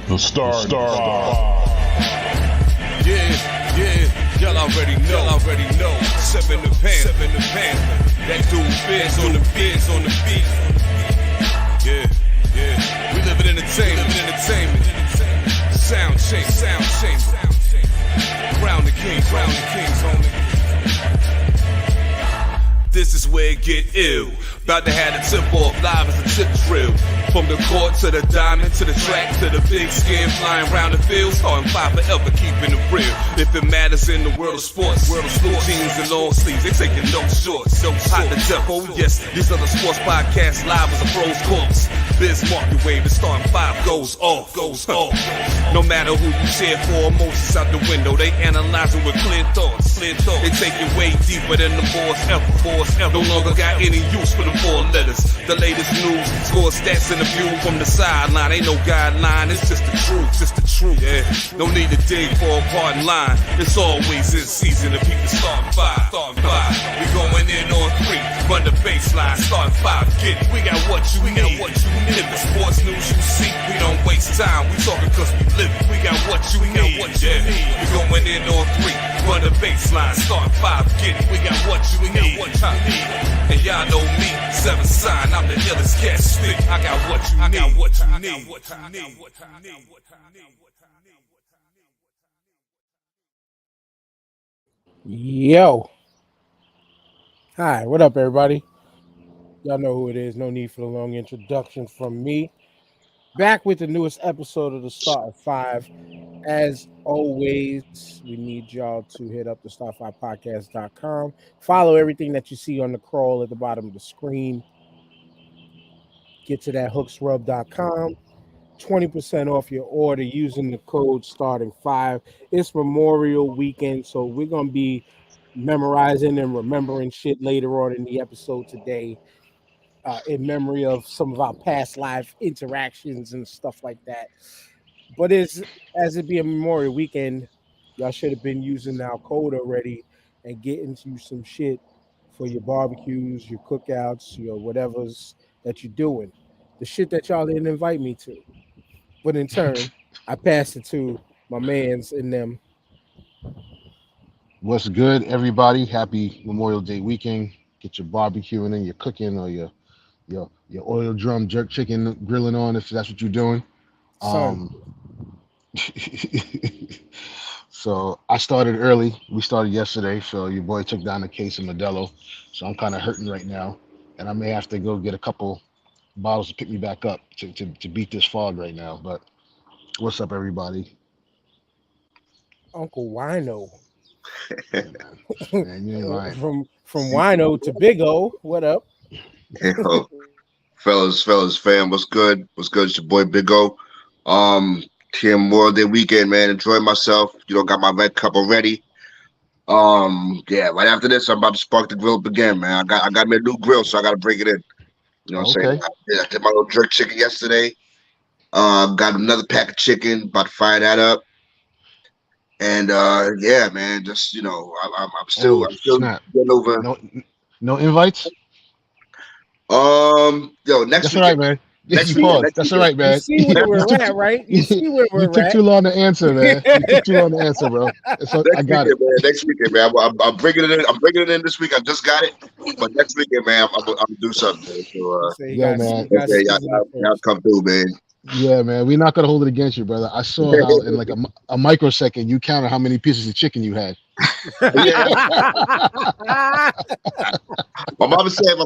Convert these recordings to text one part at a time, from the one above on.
The Star. Yeah, y'all already know. Seven the pan. That dude Fizz on the beat. Yeah. We live in entertainment. Sound change. Crown the kings, homie. This is where it get ill. About to have the tip off live as a tip drill. From the court to the diamond, to the track, to the big skin, flying around the field, starting five forever, keeping it real. If it matters in the world of sports, jeans and long sleeves, they taking no shorts. Hot to death, oh yes, these are the sports podcasts live as a pros course. Biz market wave, the starting five goes off. No matter who you cheer for, emotions out the window, they analyzing with clear thoughts. They take it way deeper than the boys ever. No longer got any use for the four letters. The latest news, score stats and a view from the sideline. Ain't no guideline, it's just the truth. Yeah, no need to dig for a parting line. It's always in season if people start five. We going in on three, run the baseline, start five, get it. We got what you need. If the sports news you see, we don't waste time. We talking cause we live it. We got what you need. We going in on three, run the baseline, start five, get it. We got what you need. And y'all know me, seven sign, I'm the illest cat stick. I got what you need. Yo. Hi, what up, everybody? Y'all know who it is. No need for the long introduction from me. Back with the newest episode of the Start at 5. As always, we need y'all to hit up the start5podcast.com. Follow everything that you see on the crawl at the bottom of the screen. Get to that hooksrub.com. 20% off your order using the code starting5. It's Memorial Weekend, so we're going to be memorizing and remembering shit later on in the episode today. In memory of some of our past live interactions and stuff like that. But as it being Memorial Weekend, y'all should have been using our code already and getting you some shit for your barbecues, your cookouts, your whatever's that you're doing. The shit that y'all didn't invite me to. But in turn, I passed it to my mans and them. What's good, everybody? Happy Memorial Day weekend. Get your barbecuing and your cooking or your oil drum jerk chicken grilling on if that's what you're doing. Son. So I started early. We started yesterday, so your boy took down a case of Modelo. So I'm kind of hurting right now, and I may have to go get a couple bottles to pick me back up to beat this fog right now. But what's up, everybody? Uncle Wino. Man, you ain't lying. From Wino to Big O. What up? Yo, fellas, fam, what's good? It's your boy Big O. Here Memorial Day weekend, man. Enjoy myself. Got my red cup already. Yeah, right after this, I'm about to spark the grill up again, man. I got me a new grill, so I gotta break it in. You know what I'm saying? I did my little jerk chicken yesterday. Got another pack of chicken, about to fire that up. And yeah, man, just I'm still snap. getting over. No invites. Next That's week. all right, man. Next you week. pause. That's all right, man. You see where we're at, right? You see where we're You took at. too long to answer, man. You took too long to answer, bro. So I got it. Man. Next weekend, man. I'm bringing it in. I'm bringing it in this week. I just got it, but next weekend, man, I'm gonna do something. Man. So, yeah, man. Okay, y'all come through, man. Yeah, man. We're not gonna hold it against you, brother. I saw how in like a microsecond you counted how many pieces of chicken you had. My mama said I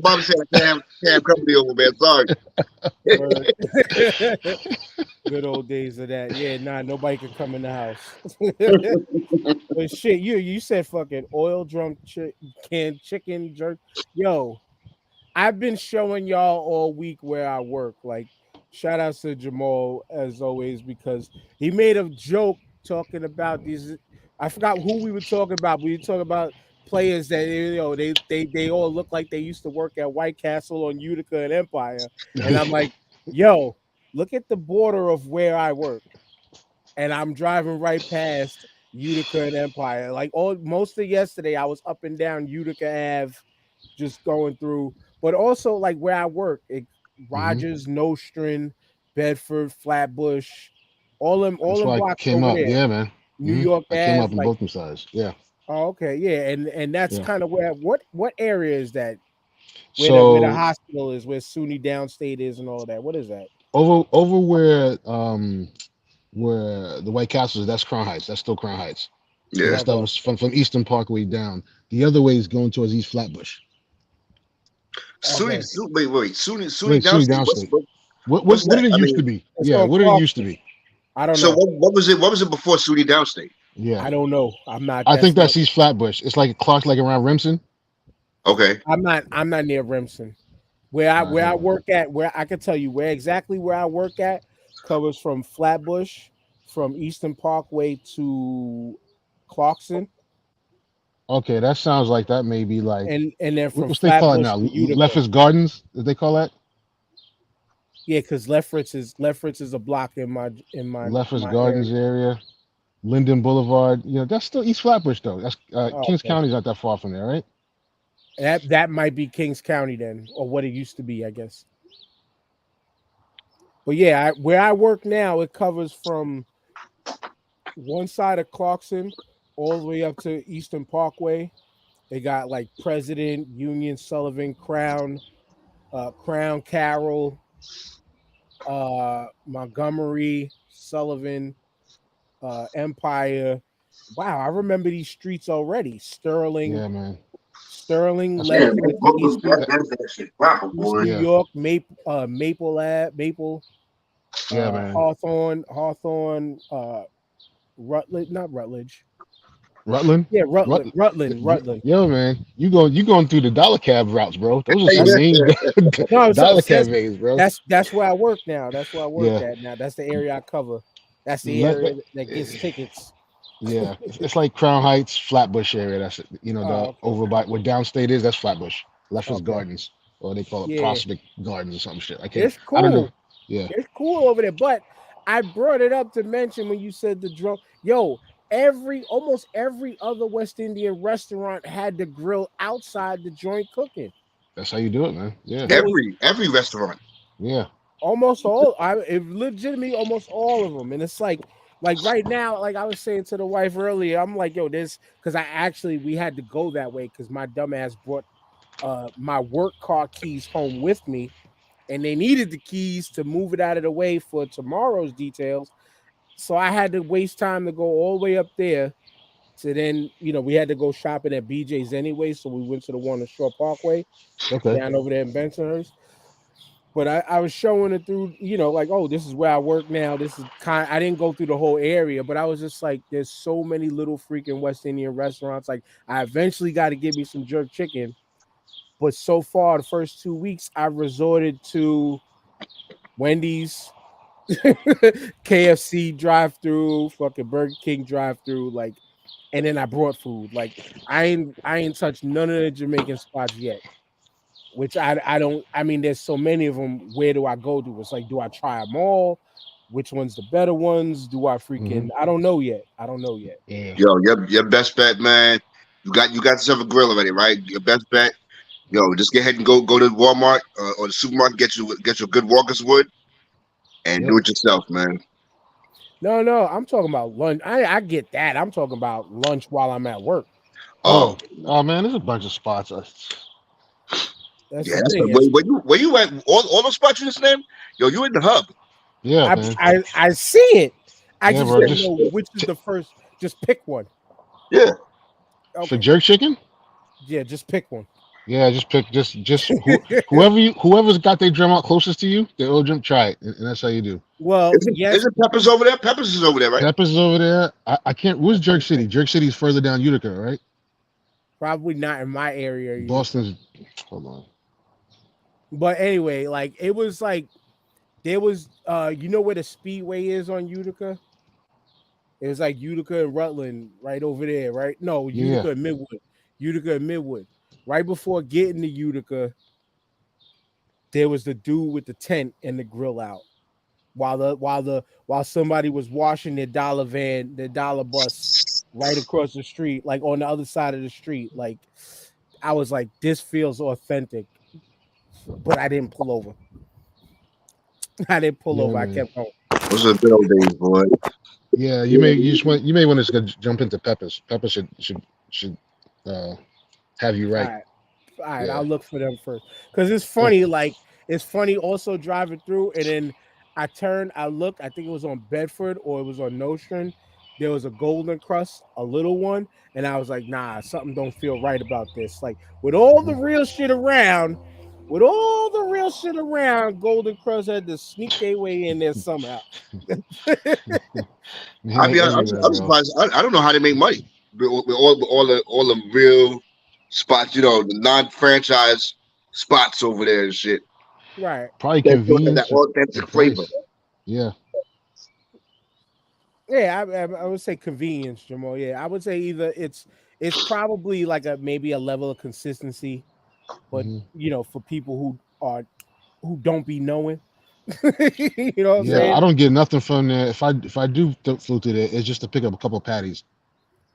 can't have company over, man. Sorry. Good old days of that. Yeah, nobody can come in the house. But shit, you said fucking oil drum canned chicken jerk. Yo, I've been showing y'all all week where I work. Like, shout out to Jamal as always because he made a joke talking about these. I forgot who we were talking about. We were talking about players that they all look like they used to work at White Castle on Utica and Empire, and I'm like, yo, look at the border of where I work, and I'm driving right past Utica and Empire. Like most of yesterday, I was up and down Utica Ave, just going through. But also like where I work, Rogers, Nostrand, Bedford, Flatbush, all That's them why I blocks came over up. there. Yeah, man. New York I came Ave, up in like both them sides. Yeah, oh, okay, yeah, and that's yeah. kind of where what area is that? Where the So hospital is, where SUNY Downstate is, and all that. What is that? over where the White Castle is, that's Crown Heights. That's still Crown Heights. So Yeah. that's that Okay, was from Eastern Parkway down. The other way is going towards East Flatbush. okay. Wait. SUNY Wait, SUNY downstate. What's downstate. what, What what's what that? did it I used to mean, be? It's Yeah, on what did it used to Clarkson. be? I don't so know. what was it? What was it before SUNY downstate? Yeah, I don't know. I'm not. I think That's not. that's East Flatbush. It's like Clark, like around Remsen. Okay. I'm not. I'm not near Remsen. Where I Hold on. work at, where I can tell you where exactly where I work at covers from Flatbush, from Eastern Parkway to Clarkson, Okay, that sounds like that may be like and then from what's they call it Flatbush now? to Utica. Leffers Gardens, did they call that? Yeah, because Lefferts is a block in Leffers my Gardens area. area, Linden Boulevard. You know, that's still East Flatbush though. That's Oh, Kings okay. County's not that far from there, right? That might be Kings County then, or what it used to be, I guess. But yeah, where I work now, it covers from one side of Clarkson all the way up to Eastern Parkway. They got like President, Union, Sullivan, Crown, Crown, Carroll, Montgomery, Sullivan, Empire. Wow, I remember these streets already. Yeah, man. That's Damn, Lefferts, that, that shit proper, East boy. New yeah, York, Maple, yeah, man. Hawthorne, Rutledge, not Rutledge. Rutland, Yeah, Rutland. Rutland. Yo, man, you going through the dollar cab routes, bro. Those are some That's main no, so dollar cab says veins, bro. that's where I work now. That's where I work Yeah, at now. That's the area I cover. That's the let, area that gets tickets. yeah. It's like Crown Heights, Flatbush area. That's Oh, the okay. over by where downstate is. That's Flatbush, Leffers Okay. Gardens, or they call it Yeah. Prospect Gardens or some shit. I can't. It's I don't know. cool. Yeah, It's cool over there. But I brought it up to mention when you said the drum. Yo, almost every other West Indian restaurant had the grill outside the joint cooking. that's how you do it, man. Yeah, There was Every restaurant. yeah, almost all it legitimately almost all of them. And it's like right now, like I was saying to the wife earlier, I'm like, yo, this because we had to go that way because my dumbass brought my work car keys home with me and they needed the keys to move it out of the way for tomorrow's details. So I had to waste time to go all the way up there to then, we had to go shopping at BJ's anyway. So we went to the one on Shore Parkway okay, down over there in Bensonhurst. But I was showing it through, like, oh, this is where I work now. This is I didn't go through the whole area, but I was just like, there's so many little freaking West Indian restaurants. Like, I eventually got to give me some jerk chicken. But so far, the first 2 weeks, I resorted to Wendy's, KFC drive-through, fucking Burger King drive-through, like, and then I brought food. Like, I ain't touched none of the Jamaican spots yet. Which I don't. I mean, there's so many of them. Where do I go to? It's like, do I try them all? Which one's the better ones? Do I hmm freaking? I don't know yet. I don't know yet. yeah, Yo, your best bet, man. You got yourself a grill already, right? Your best bet. Yo, just get ahead and go to Walmart or the supermarket, get you a good Walker's wood and yep, do it yourself, man. No. I'm talking about lunch. I get that. I'm talking about lunch while I'm at work. Oh, oh man, there's a bunch of spots. That's yeah, the that's the thing. way. Where you at? All those spots you just named? Yo, you in the hub? Yeah, I man. I I see it. I Yeah, just bro. don't Just know which is t- the first. Just pick one. Yeah. for Okay. jerk chicken. Yeah, just pick one. Yeah, just pick whoever's got their drum out closest to you, they all drum try it, and that's how you do. Well, Isn't yes, isn't Peppers over there? Peppers is over there, right? Peppers is over there. I can't. Where's Jerk City? Jerk City's further down Utica, right? probably not in my area, Utica. Boston's. Hold on. But anyway, like it was like there was you know where the speedway is on Utica? It was like Utica and Rutland right over there, right? No, Yeah, Utica and Midwood. Utica and Midwood. Right before getting to Utica, there was the dude with the tent and the grill out. While somebody was washing their dollar bus right across the street, like on the other side of the street. Like I was like, this feels authentic, but I didn't pull over. I didn't pull yeah, over. I man. kept going. Those are the good old days, boy. Yeah, you may want to jump into Peppers. Peppers should uh have you All right. right. All right, Yeah. I'll look for them first. Cause it's Oh, funny, like it's funny also driving through, and then I turned, I looked, I think it was on Bedford or it was on Nostrand. There was a golden crust, a little one, and I was like, nah, something don't feel right about this. Like with all the mhm. real shit around, Golden Crust had to sneak their way in there somehow. I mean, Everywhere, I'm bro. surprised. I don't know how they make money with all the real spots. The non-franchise spots over there and shit. Right. Probably That still have that convenience authentic and flavor. price. Yeah. Yeah, I would say convenience, Jamal. Yeah, I would say either it's probably like a maybe a level of consistency, but Hmm. for people who don't be knowing, you know what I'm Yeah, Yeah, saying? I don't get nothing from there. If I do flew through there, it's just to pick up a couple patties.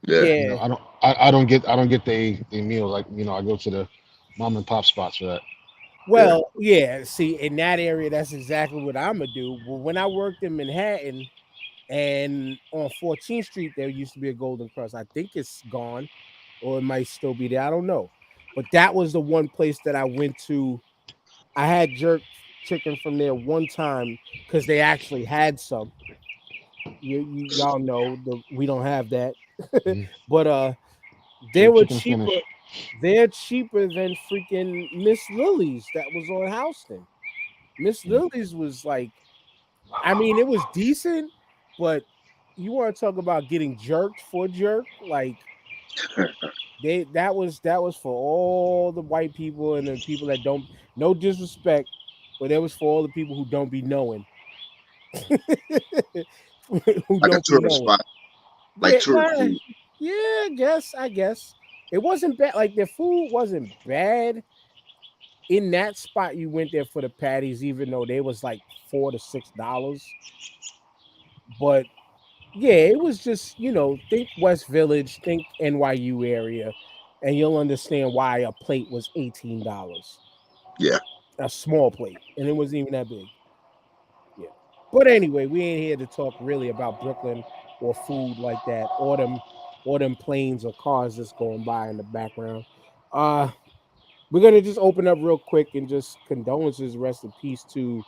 yeah. Yeah. I don't get they meals like I go to the mom and pop spots for that. Yeah. Well, yeah. See, in that area, that's exactly what I'm gonna do. But when I worked in Manhattan and on 14th Street, there used to be a Golden Crust. I think it's gone, or it might still be there. I don't know. But that was the one place that I went to. I had jerk chicken from there one time because they actually had some. Y'all know we don't have that, Mhm. but they Jerk were chicken cheaper. finish. They're cheaper than freaking Miss Lily's that was on Houston. Miss Mm. Lily's was like, I mean, it was decent, but you want to talk about getting jerked for jerk? Like that was for all the white people and the people that don't, no disrespect, but it was for all the people who don't be knowing. Who Like a don't be tourist knowing. spot, like Yeah, tourist food. yeah, I guess. It wasn't bad. Like their food wasn't bad. In that spot, you went there for the patties, even though they was like $4 to $6. But yeah, it was just, think West Village, think NYU area, and you'll understand why a plate was $18. Yeah, A small plate, and it wasn't even that big. Yeah. But anyway, we ain't here to talk really about Brooklyn or food like that, or them planes or cars that's going by in the background. Uh we're gonna just open up real quick and just condolences, rest in peace to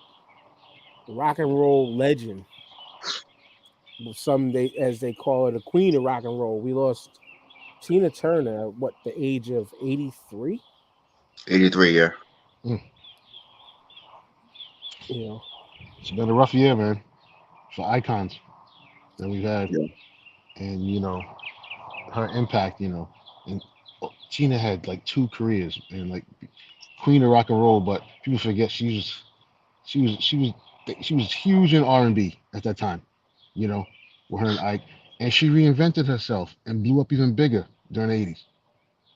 rock and roll legend. Some they as they call her the queen of rock and roll. We lost Tina Turner at what, the age of 83? 83. Yeah, Mm. You know. It's been a rough year, man, for icons that we've had, yeah, and her impact. And Tina had like two careers and like queen of rock and roll, but people forget she was she was she was huge in R&B at that time. You know, with her and Ike, and she reinvented herself and blew up even bigger during the '80s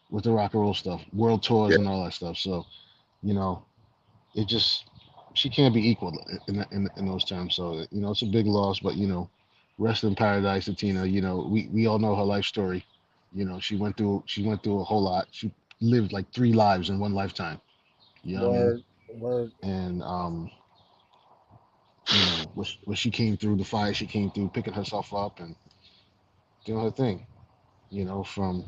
with the rock and roll stuff, world tours yeah. and all that stuff. So you know, it just she can't be equal in those terms. So it's a big loss, but rest in paradise to Tina. We all know her life story. She went through a whole lot. She lived like three lives in one lifetime. You know what I mean? Word, word. And when she came through the fire, she came through picking herself up and doing her thing. From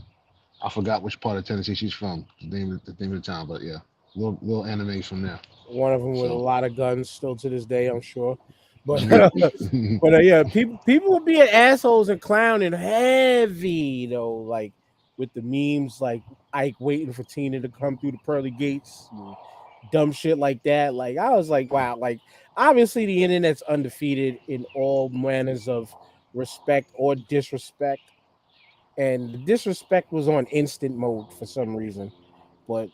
I forgot which part of Tennessee she's from, the name of the town, but yeah, little anime from there. One of them with a So. lot of guns still to this day, I'm sure. But Mhm. but yeah, people would be assholes and clowning heavy though, like with the memes, like Ike waiting for Tina to come through the pearly gates, and dumb shit like that. Like I was like, wow, like obviously the internet's undefeated in all manners of respect or disrespect, and the disrespect was on instant mode for some reason. But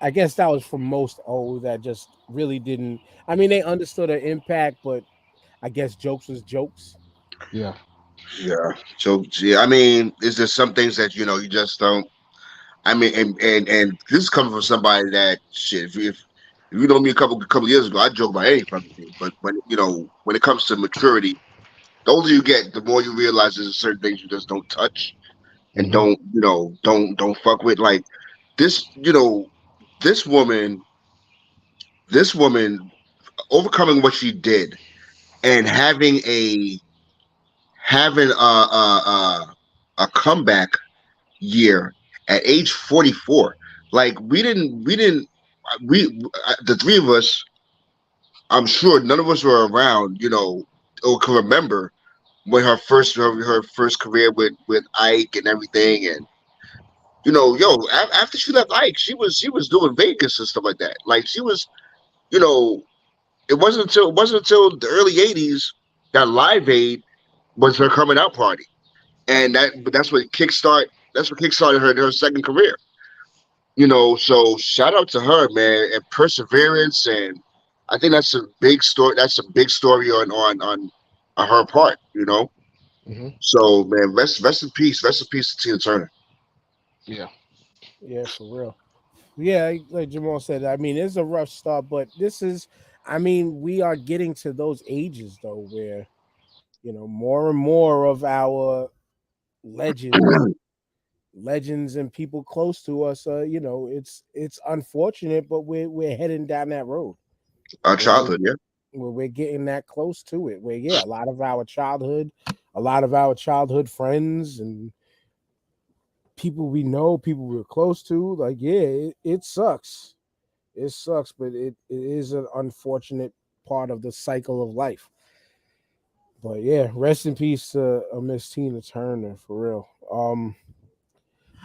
I guess that was for most old that just really didn't. I mean, they understood the impact, but I guess jokes was jokes. Yeah. Yeah. So yeah, I mean, is there some things that you just don't? I mean, and this is coming from somebody that shit. If you know me a couple years ago, I joke about any fucking thing. But when it comes to maturity, the older you get, the more you realize there's certain things you just don't touch and Hmm. don't fuck with. Like this, this woman, this woman overcoming what she did. and having a comeback year at age 44. Like we the three of us. I'm sure none of us were around, or can remember when her first career with Ike and everything, and after she left Ike, she was doing Vegas and stuff like that. Like she was, you know, it wasn't until the early '80s that Live Aid was her coming out party, and that's what kickstarted her second career. So shout out to her, man, and perseverance, and I think that's a big story. That's a big story on her part. Hmm. So man, rest in peace to Tina Turner. Yeah. Yeah, for real. Yeah, like Jamal said, I mean, it's a rough start, but this is, I mean, we are getting to those ages though where more and more of our legends, legends, and people close to us. It's unfortunate, but we're heading down that road Our where we're, childhood, yeah. where we're getting that close to it. Where yeah, a lot of our childhood friends and people we know, people we're close to, like yeah, it sucks. It sucks, but it is an unfortunate part of the cycle of life. But yeah, rest in peace to Miss Tina Turner for real.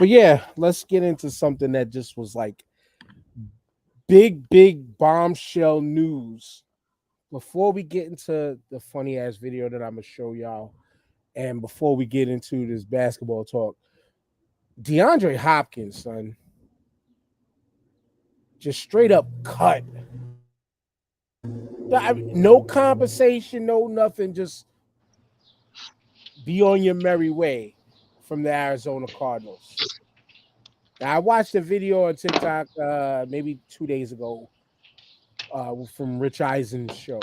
But yeah, let's get into something that just was like big bombshell news. Before we get into the funny ass video that I'm gonna show y'all, and before we get into this basketball talk, DeAndre Hopkins, son, just straight up cut. No compensation, no nothing. Just be on your merry way from the Arizona Cardinals. Now, I watched a video on TikTok maybe 2 days ago from Rich Eisen's show,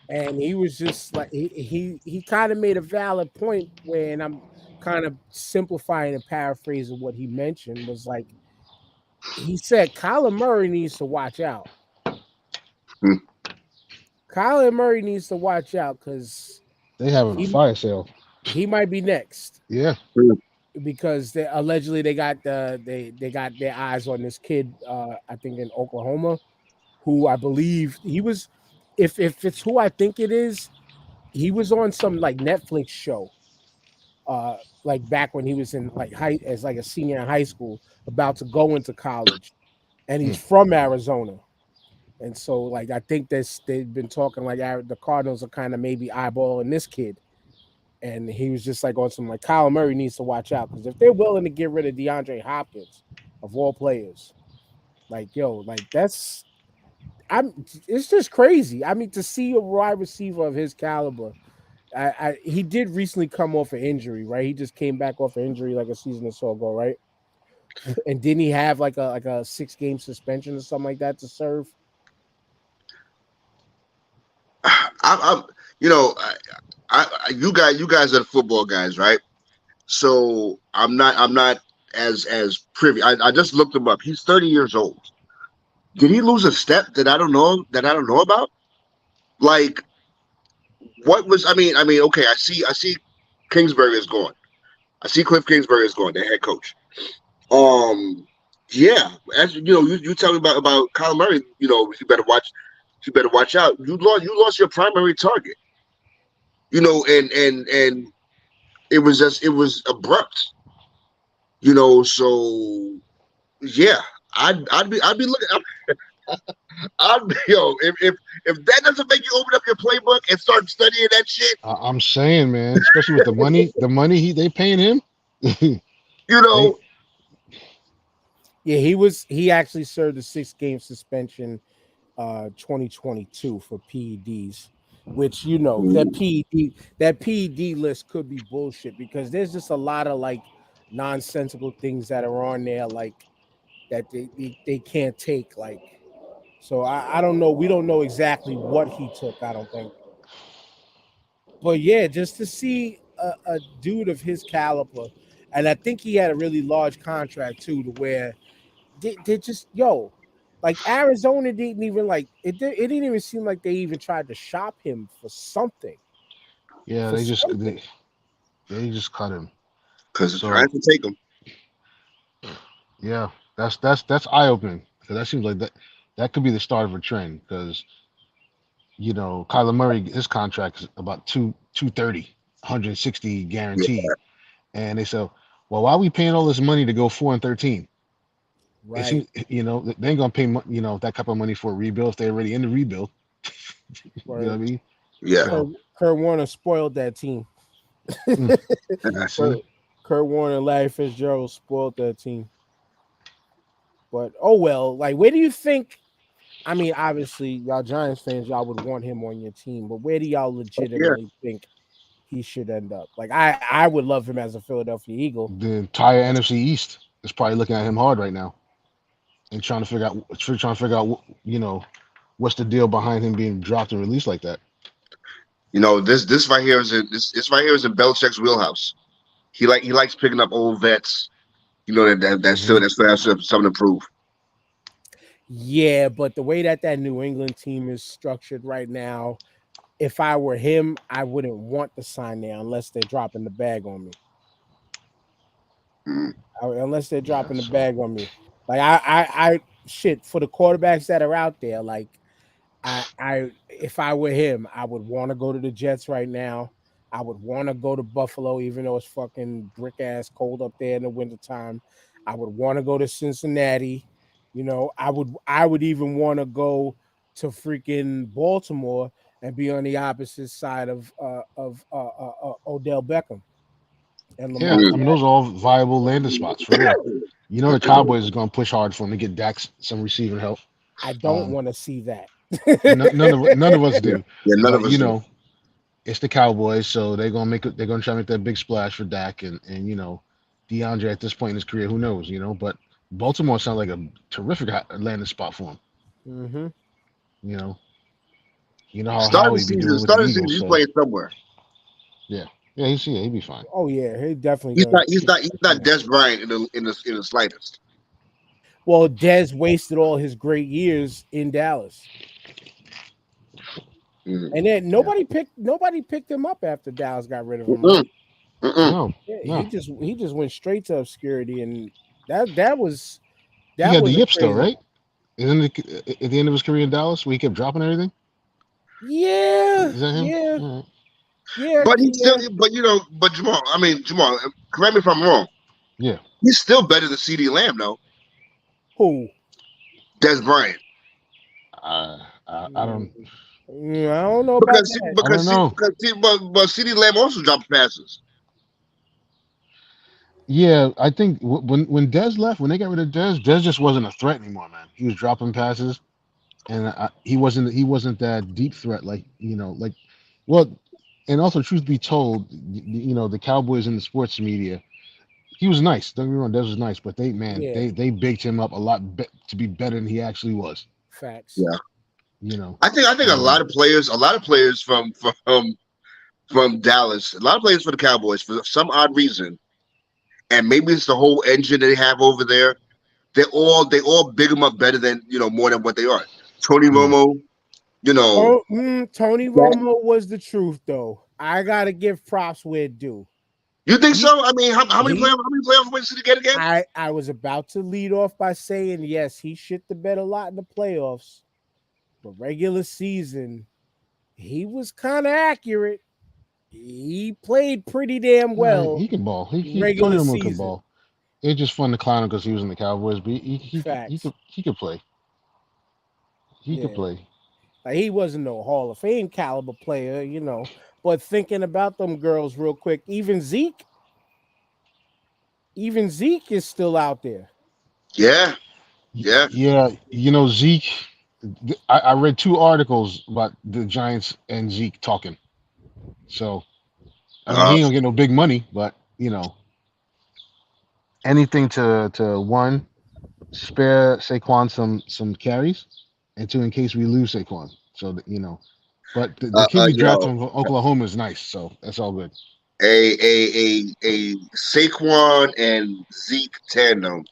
and he was just like he kind of made a valid point when I'm kind of simplifying and paraphrasing what he mentioned was like he said Kyler Murray needs to watch out. Hmm. Kyler Murray needs to watch out because They having a he fire sale. he might be next. Yeah. Hmm. Because allegedly they got their eyes on this kid I think in Oklahoma who I believe he was if it's who I think it is he was on some like Netflix show uh like back when he was in like high as like a senior in high school about to go into college and he's Mm. from Arizona and so like I think they've been talking like the Cardinals are kind of maybe eyeballing this kid. And he was just like on some like Kyle Murray needs to watch out because if they're willing to get rid of DeAndre Hopkins of all players, like yo, like it's just crazy. I mean, to see a wide receiver of his caliber, he did recently come off an injury, right? He just came back off an injury like a season or so ago, right? And didn't he have like a 6 game suspension or something like that to serve? I'm you know you guys are the football guys, right? So I'm not as privy. I just looked him up. He's 30 years old. Did he lose a step that I don't know about? Like what was I mean, okay, I see Kingsbury is gone. I see Cliff Kingsbury is gone, the head coach. Um yeah, as you tell me about Kyle Murray, you better watch out. You lost your primary target. And it was abrupt. So yeah, I'd be looking. I'd be if that doesn't make you open up your playbook and start studying that shit, I'm saying, man, especially with the money they paying him. you they know, Yeah, he actually served a 6 game suspension 2022 for PEDs, which that PED list could be bullshit because there's just a lot of like nonsensical things that are on there like that they can't take like so I don't know we don't know exactly what he took I don't think but yeah just to see a dude of his caliber and I think he had a really large contract too to where they just yo Like Arizona didn't even like it. It didn't even seem like they even tried to shop him for something. Yeah, For they just something. they just cut him. because the So Giants will take him. yeah, that's eye opening because that seems like that could be the start of a trend because Kyler Murray his contract is about 230, 160 Yeah, guaranteed, and they said, well, why are we paying all this money to go 4-13? It Right. seems they ain't gonna pay that type of money for a rebuild if they're already in the rebuild. You know what I Word. mean? yeah. Kurt, So Kurt Warner spoiled that team. mm, you Kurt, see, Kurt Warner and Larry Fitzgerald spoiled that team. But oh well. Like, where do you think? I mean, obviously, y'all Giants fans, y'all would want him on your team, but where do y'all Yeah. legitimately think he should end up? Like, I would love him as a Philadelphia Eagle. the entire NFC East is probably looking at him hard right now and trying to figure out what's the deal behind him being dropped and released like that. This right here is this right here is in Belichick's wheelhouse. He likes picking up old vets. Hmm. That still has something to prove. Yeah, but the way that New England team is structured right now, if I were him, I wouldn't want to sign there unless they're dropping the bag on me. Mm. Unless they're Yeah. dropping the So bag on me. Like I shit for the quarterbacks that are out there. Like if I were him, I would want to go to the Jets right now. I would want to go to Buffalo, even though it's fucking brick ass cold up there in the wintertime. I would want to go to Cincinnati. I would even want to go to freaking Baltimore and be on the opposite side of Odell Beckham and yeah, Lamar Mm. I mean Jackson. those are all viable landing spots for real. The Cowboys is gonna push hard for him to get Dax some receiving help. I don't Um, want to see that. none of us Yeah. do, Yeah, none but of us do. it's the Cowboys, so they're gonna try to make that big splash for Dak and DeAndre at this point in his career, who knows, but Baltimore sounds like a terrific landing spot for him. Mm-hmm. You know, how Howie be doing with the Starting the Eagles, season, he's so playing somewhere. yeah, yeah, he'd be fine. Oh yeah, he definitely He's gonna. not he's not he's not Des Bryant in the slightest. Well, Dez wasted all his great years in Dallas, Mm. and then Yeah, nobody picked him up after Dallas got rid of him, Mm-mm. right? Mm-mm. no, Yeah, he no, just went straight to obscurity, and that was he that had the was a yips though, crazy. right? Isn't it at the end of his career in Dallas where he kept dropping everything? Yeah, Is that him? yeah, All right. yeah, But he's still yeah. but Jamal, correct me if I'm wrong. Yeah, He's still better than CD Lamb though. Who? Des Bryant. I don't, I don't know about that. I don't know. But CD Lamb also dropped passes. Yeah, I think when Dez left, when they got rid of Dez just wasn't a threat anymore, man. He was dropping passes, and he wasn't that deep threat like well, and also truth be told, the Cowboys and the sports media, he was nice. Don't get me wrong, Dez was nice, but they man Yeah, they bigged him up a lot to be better than he actually was. facts. Yeah. You know, I think um, a lot of players from Dallas, a lot of players for the Cowboys for some odd reason, and maybe it's the whole engine they have over there. They all big them up better than more than what they are. Tony mm, Romo, you know Tony that. Romo was the truth, though. I gotta give props where it due. You think He so? I mean, he how many playoff wins did he get again? I was about to lead off by saying yes, he shit the bed a lot in the playoffs, but regular season, he was kind of accurate. He played pretty damn nah, well he can ball. He Tony regular Romo could season. ball. It's just fun to clown him because he was in the Cowboys, but Facts. he could play. He could Yeah. play. Like he wasn't no Hall of Fame caliber player. But thinking about them girls real quick, even Zeke is still out there. Yeah, yeah. Yeah, Zeke. I read two articles about the Giants and Zeke talking. So I mean, he Uh, ain't gonna get no big money, but anything to one spare Saquon some carries, and two in case we lose Saquon. So that. But the kid we drafted yo, from Oklahoma is nice, so that's all good. a Saquon and Zeke tandem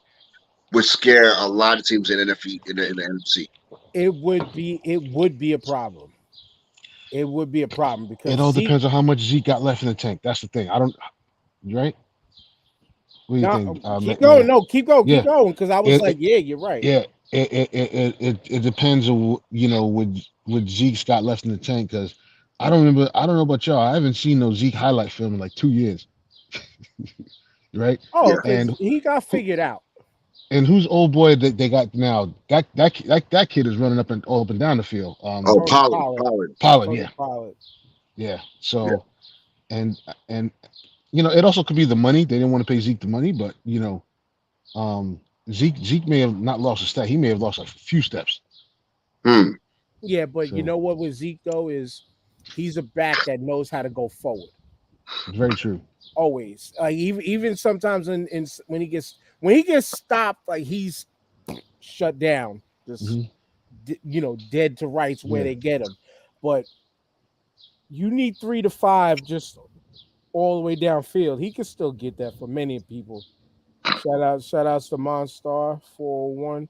would scare a lot of teams in the NFC. It would be a problem. It would be a problem It because all Zeke. depends on how much Zeke got left in the tank. That's the thing. I don't. Right? What do you No, think? keep going. No, keep Yeah. going. Because I was It, like, it yeah, you're right. yeah. It depends on what Zeke's got left in the tank because I don't remember. I don't know about y'all. I haven't seen no Zeke highlight film in like 2 years. Right? Oh, Yeah. because And he got who figured out. and whose old boy that they got now? That kid is running up and all up and down the field. Oh, Tony Pollard. Pollard. Pollard. Pollard. Tony Yeah. Pollard. Yeah. Yeah. So and it also could be the money. They didn't want to pay Zeke the money, but um, Zeke may have not lost a step. He may have lost a few steps. Hmm. Yeah, but you So know what with Zeke though is he's a back that knows how to go forward. it's very true. Always. Like even sometimes when he gets stopped, like he's shut down. Just hmm dead to rights where Yeah. they get him. But you need 3 to 5 just all the way downfield. He can still get that for many people. Shout outs to Monstar 401.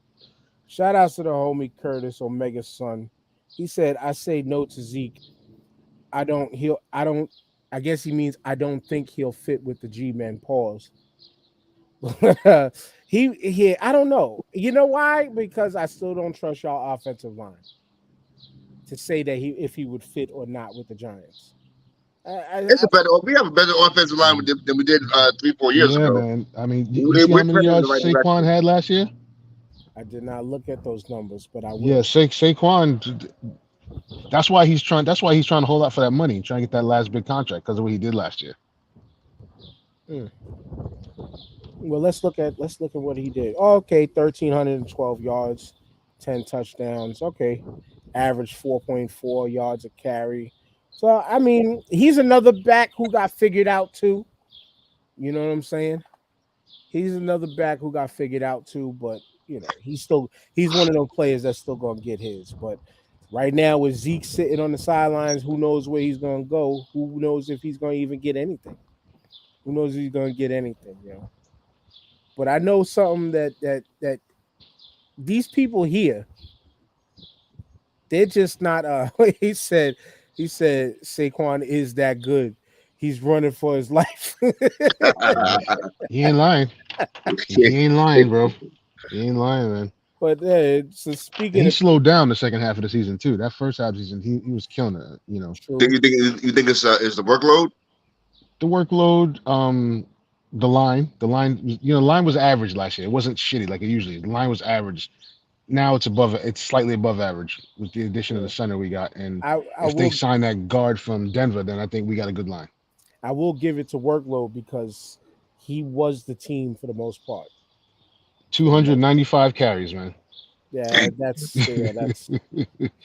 Shout outs to the homie Curtis Omega's son. He said, I say no to Zeke. I guess he means I don't think he'll fit with the G-men. Pause. I don't know. You know why? Because I still don't trust y'all offensive line to say that if he would fit or not with the Giants. We have a better offensive line than we did 3-4 years Yeah, ago. man. I mean, you We're see how many trending in the yards right Saquon direction. had last year? I did not look at those numbers, but I will. Yeah, Saquon. That's why he's trying. That's why he's trying to hold out for that money, trying to get that last big contract because of what he did last year. Well, let's look at what he did. Okay, 1,312 yards, 10 touchdowns. Okay, average 4.4 yards a carry. So I mean, he's another back who got figured out too. You know what I'm saying? He's another back who got figured out too, but he's one of those players that's still gonna get his. But right now with Zeke sitting on the sidelines, who knows where he's gonna go? Who knows if he's gonna even get anything? Who knows if he's gonna get anything, But I know something that these people here, they're just not he said Saquon is that good. He's running for his life. He ain't lying. He ain't lying, bro. He ain't lying, man. But so And speaking he of slowed down the second half of the season too. That first half of the season, he was killing it. true, You think it's the workload? The workload, the line, the line was average last year. It wasn't shitty like it usually is. The line was average. Now it's slightly above average with the addition of the center we got. And I if they will sign that guard from Denver, then I think we got a good line. I will give it to workload because he was the team for the most part. 295 carries, man. Yeah, that's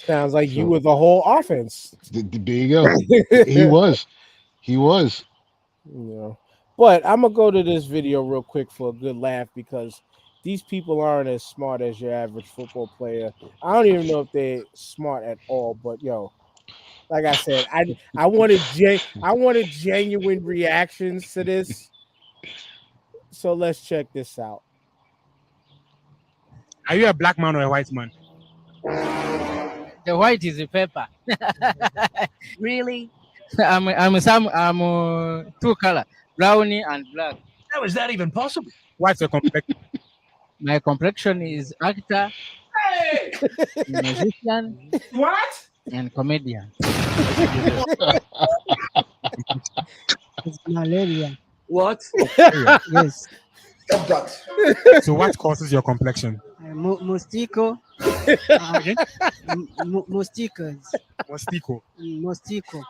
sounds like you were the whole offense. There you go. He was. But I'm gonna go to this video real quick for a good laugh because these people aren't as smart as your average football player. I don't even know if they're smart at all. But like I said, I wanted genuine reactions to this. So let's check this out. Are you a black man or a white man? The white is the pepper. Really? I'm two color, brownie and black. How is that even possible? What's your complexion? My complexion is actor, Hey! musician, What? and comedian. It's malaria. What? Yes. Stop that. So what causes your complexion? Mostico. Again? Mosticas. Mostico. Mostico.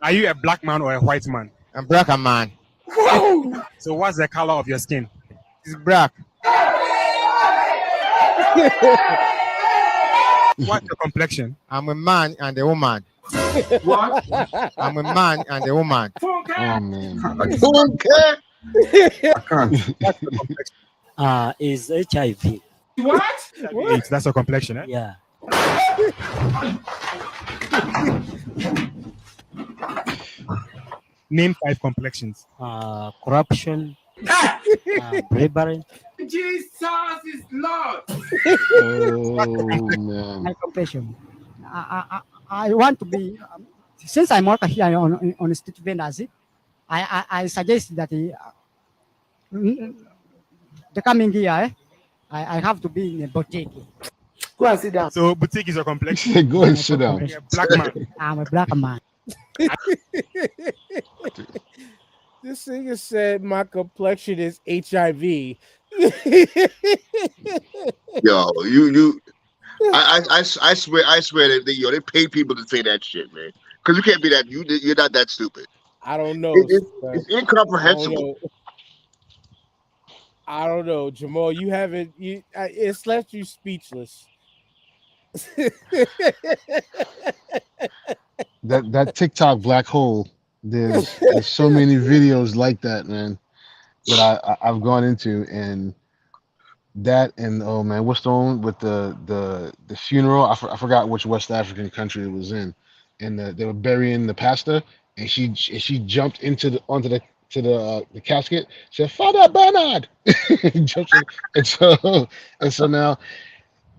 Are you a black man or a white man? I'm black man. Whoa! So what's the color of your skin? It's black. What's your complexion? I'm a man and a woman. What? I'm a man and a woman. Oh man. Okay. I can't. What's your complexion? Is HIV. What? AIDS, that's your complexion, eh? Yeah. Name 5 complexions. Corruption, bribery. Jesus is Lord. Oh My man. complexion. I want to be. Since I'm working here on street vendors, I suggest that the coming year, I have to be in a boutique. Go and sit down. So boutique is your He complexion. said, "Go My and sit down." complexion. Black man. I'm a black man. This nigga said my complexion is HIV. Yo, I swear that they pay people to say that shit, man. Because you can't be that. You're not that stupid. I don't know. It's I don't incomprehensible. know. I don't know, Jamal. You haven't. It's left you speechless. That TikTok black hole. There's so many videos like that, man, that I've gone into, and that, and oh man, what's the one with the funeral? I forgot which West African country it was in, and they were burying the pastor, and she jumped onto the casket, said Father Bernard, jumps in, and so now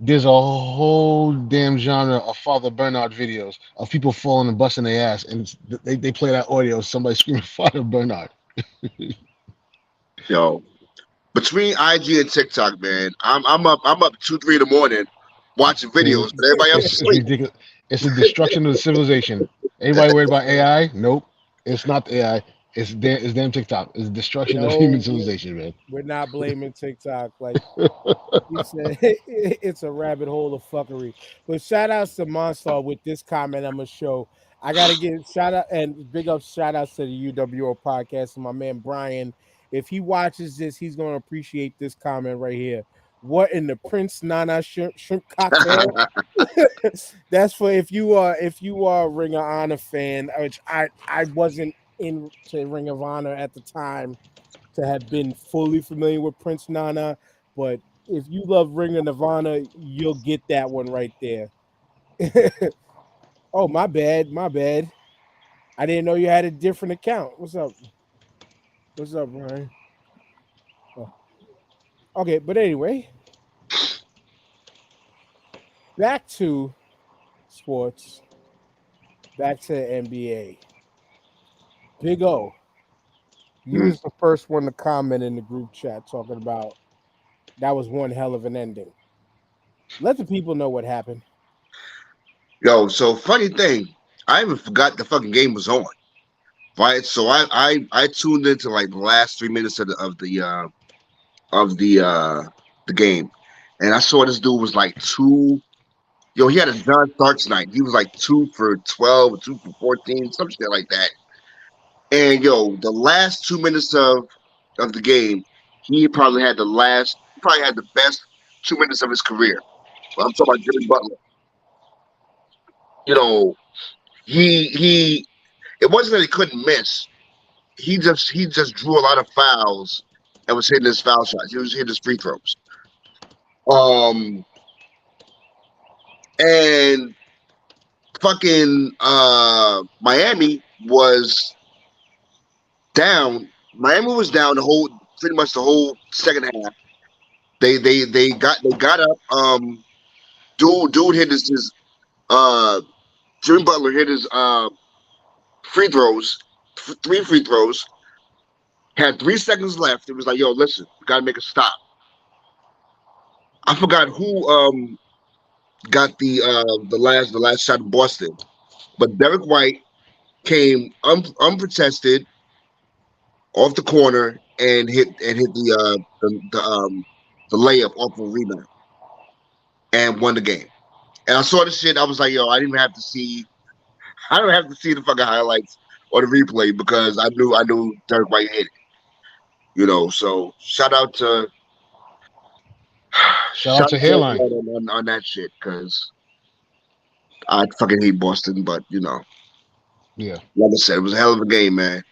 there's a whole damn genre of Father Bernard videos of people falling and busting their ass, and they play that audio of somebody screaming Father Bernard. Yo, between IG and TikTok, man, I'm up 2, 3 in the morning watching videos, but everybody else is It's asleep. ridiculous. It's the destruction of the civilization. Anybody worried about AI? Nope. It's not AI. It's damn TikTok. It's the destruction of human No, civilization, man. we're not blaming TikTok. Like he said, it's a rabbit hole of fuckery. But shout outs to Monstar with this comment I'm gonna show. I gotta give shout out and big up shout outs to the UWO podcast and my man Brian. If he watches this, he's gonna appreciate this comment right here. What in the Prince Nana shrimp cocktail? That's for if you are a Ring of Honor fan, which I wasn't into Ring of Honor at the time to have been fully familiar with Prince Nana, but if you love Ring of Honor, you'll get that one right there. Oh, my bad. I didn't know you had a different account. What's up? What's up, Ryan? Oh. Okay, but anyway, back to sports. Back to the NBA. Big O, you was the first one to comment in the group chat talking about that was one hell of an ending. Let the people know what happened. Yo, so funny thing, I even forgot the fucking game was on. Right, so I tuned into like the last 3 minutes of the game, and I saw this dude was like two. Yo, he had a John Starks night. He was like 2 for 12, 2 for 14, some shit like that. And yo, the last 2 minutes of the game, he probably had the best 2 minutes of his career. But I'm talking about Jimmy Butler. You know, he it wasn't that he couldn't miss. He just drew a lot of fouls and was hitting his foul shots. He was hitting his free throws. Um and fucking Miami was down. Miami was down pretty much the whole second half. They got up. Dude hit his Jimmy Butler hit his free throws, 3 free throws. Had 3 seconds left. It was like, yo, listen, we gotta make a stop. I forgot who got the last shot in Boston, but Derek White came unprotested off the corner and hit the layup off of a rebound and won the game. And I saw the shit. I was like, yo, I don't have to see the fucking highlights or the replay because I knew Derek White hit it. You know, so shout out to Shout out to Hairline. on that shit because I fucking hate Boston, but Yeah. like I said, it was a hell of a game, man.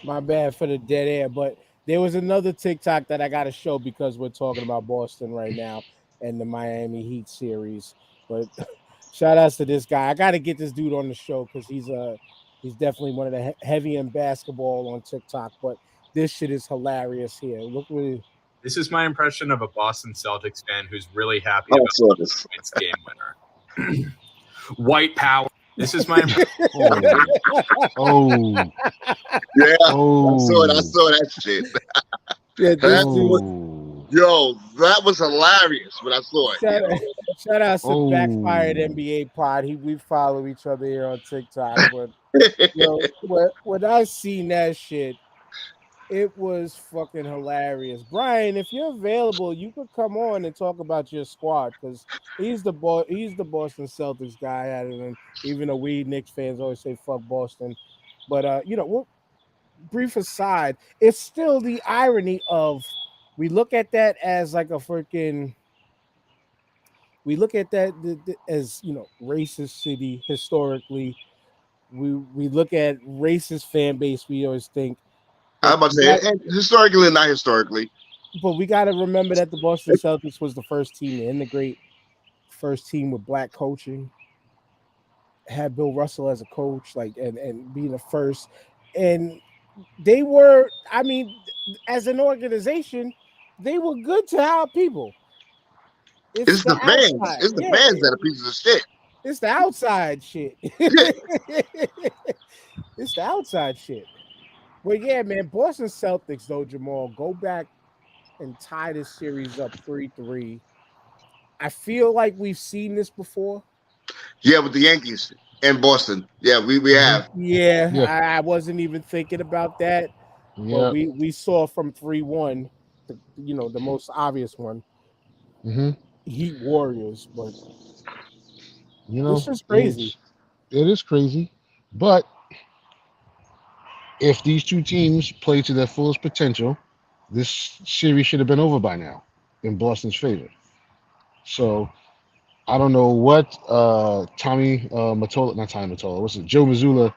My bad for the dead air, but there was another TikTok that I got to show because we're talking about Boston right now and the Miami Heat series. But Shout outs to this guy. I got to get this dude on the show because he's definitely one of the heavy in basketball on TikTok. But this shit is hilarious here. Look what it, This is my impression of a Boston Celtics fan who's really happy I about saw this. its game winner. White power. This is my impression. Oh, Yeah, oh, I saw that shit. yeah, this dude. oh, Yo, that was hilarious when I saw it. Shout out to Oh. Backfired NBA Pod. We follow each other here on TikTok. But yo, when I seen that shit, it was fucking hilarious. Brian, if you're available, you could come on and talk about your squad because he's the Boston Celtics guy. And even though we Knicks fans always say fuck Boston, but brief aside, it's still the irony of we look at that as like a freaking. We look at that as racist city historically. We look at racist fan base. We always think. I'm about to say, and historically and not historically. But we got to remember that the Boston Celtics was the first team to integrate, first team with black coaching. Had Bill Russell as a coach, and being the first, and they were. I mean, as an organization, they were good to our people. It's the fans. outside. It's the fans that are pieces of shit. It's the outside shit. It's the outside shit. Well, yeah, man. Boston Celtics, though, Jamal, go back and tie this series up 3-3. I feel like we've seen this before. Yeah, with the Yankees and Boston. Yeah, we have. Yeah, Yeah. I wasn't even thinking about that. yeah. But we saw from 3-1, the most obvious one. Mm-hmm. Heat Warriors, but This is crazy. It is crazy, but if these two teams play to their fullest potential, this series should have been over by now in Boston's favor. So I don't know what Tommy Mottola, not Tommy Mottola, what's it? Joe Mazzulla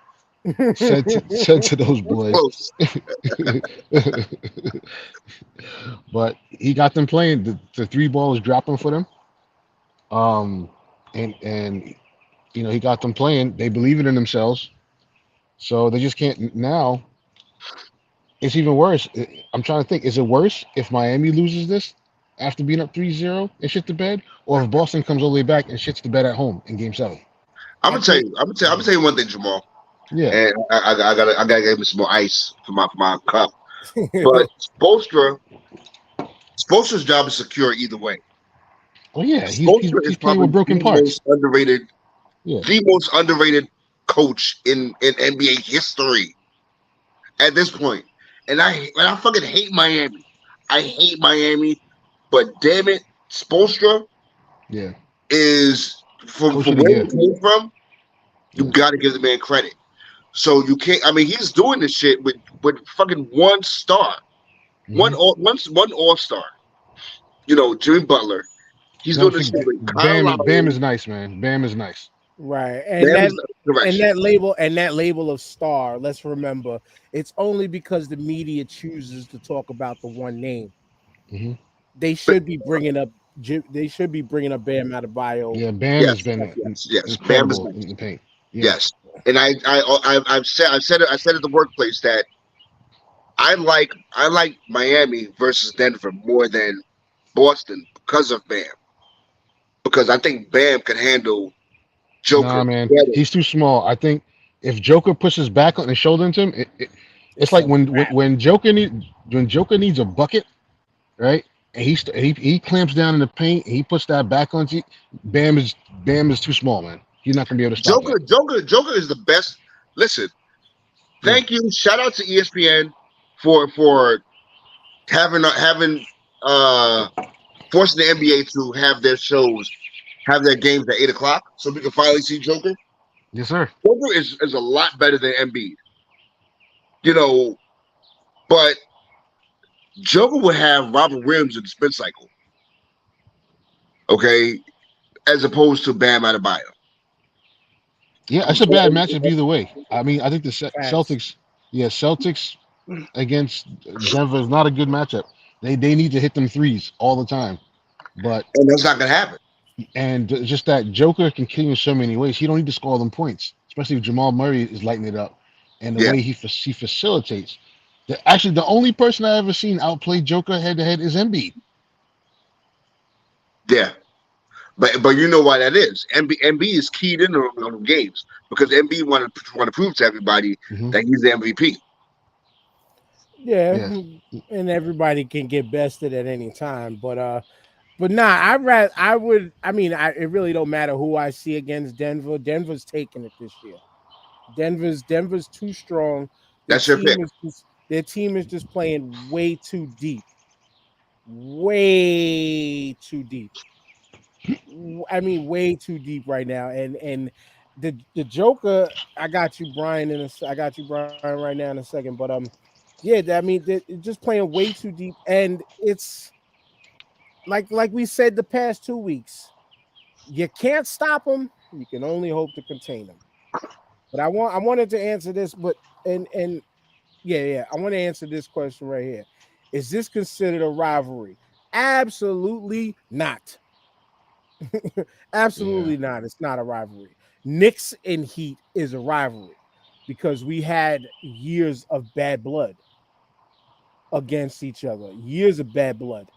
said to those boys. Close. But he got them playing. The three ball was dropping for them. And he got them playing. They believe it in themselves. So they just can't now. It's even worse. I'm trying to think, is it worse if Miami loses this after being up 3-0 and shit the bed, or if Boston comes all the way back and shits the bed at home in game 7? I'm gonna tell you one thing, Jamal. Yeah. And I gotta give him some more ice for my cup. But Spoelstra's job is secure either way. Oh yeah, he's Spoelstra playing with broken the parts. most underrated, Yeah. the most underrated coach in NBA history at this point. And I fucking hate Miami. I hate Miami, but damn it, Spoelstra Yeah. is from Coach of the where year. he came from. You got to give the man credit. So you can't. I mean, he's doing this shit with fucking one star, one all-star. Jimmy Butler. He's doing this shit with Kyle Lowry. Bam is nice, man. Bam is nice. Right. And Bam that is the direction. and that label of star, let's remember, it's only because the media chooses to talk about the one name. Mhm. They should be bringing up Bam Adebayo. Yeah, Bam has been yes. Bam is incredible nice. in the paint. Yeah. Yes, and I've said it at the workplace that I like Miami versus Denver more than Boston because of Bam. Because I think Bam can handle Joker. Nah, man, better. he's too small. I think if Joker puts his back on his shoulder into him, it's like when Joker needs a bucket, right? And he clamps down in the paint. And he puts that back on you. Bam is too small, man. He's not gonna be able to stop that. Joker is the best. Listen, thank you. Shout out to ESPN for having forcing the NBA to have their games at 8:00, so we can finally see Joker. Yes, sir. Joker is a lot better than Embiid. But Joker would have Robert Williams in the spin cycle. Okay, as opposed to Bam Adebayo. Yeah, it's a bad matchup either way. I mean, I think the Celtics against Denver is not a good matchup. They need to hit them threes all the time. And that's not gonna happen. And just that Joker can kill you in so many ways. He don't need to score them points, especially if Jamal Murray is lighting it up, and the Yeah, way he facilitates. Actually, the only person I ever seen outplay Joker head to head is Embiid. yeah. But you know why that is. MB is keyed in on the games because MB want to prove to everybody Hmm. that he's the MVP. Yeah, Yeah, and everybody can get bested at any time. But nah, I mean, it really don't matter who I see against Denver. Denver's taking it this year. Denver's too strong. That's your pick. Their team is just playing way too deep. I mean, way too deep right now. And the Joker, I got you, Brian, right now in a second. But yeah, I mean, they're just playing way too deep, and it's like we said the past 2 weeks. You can't stop them. You can only hope to contain them. But I wanted to answer this, but and yeah, I want to answer this question right here. Is this considered a rivalry? Absolutely not. yeah, Absolutely not. It's not a rivalry. Knicks and Heat is a rivalry because we had years of bad blood against each other. Years of bad blood.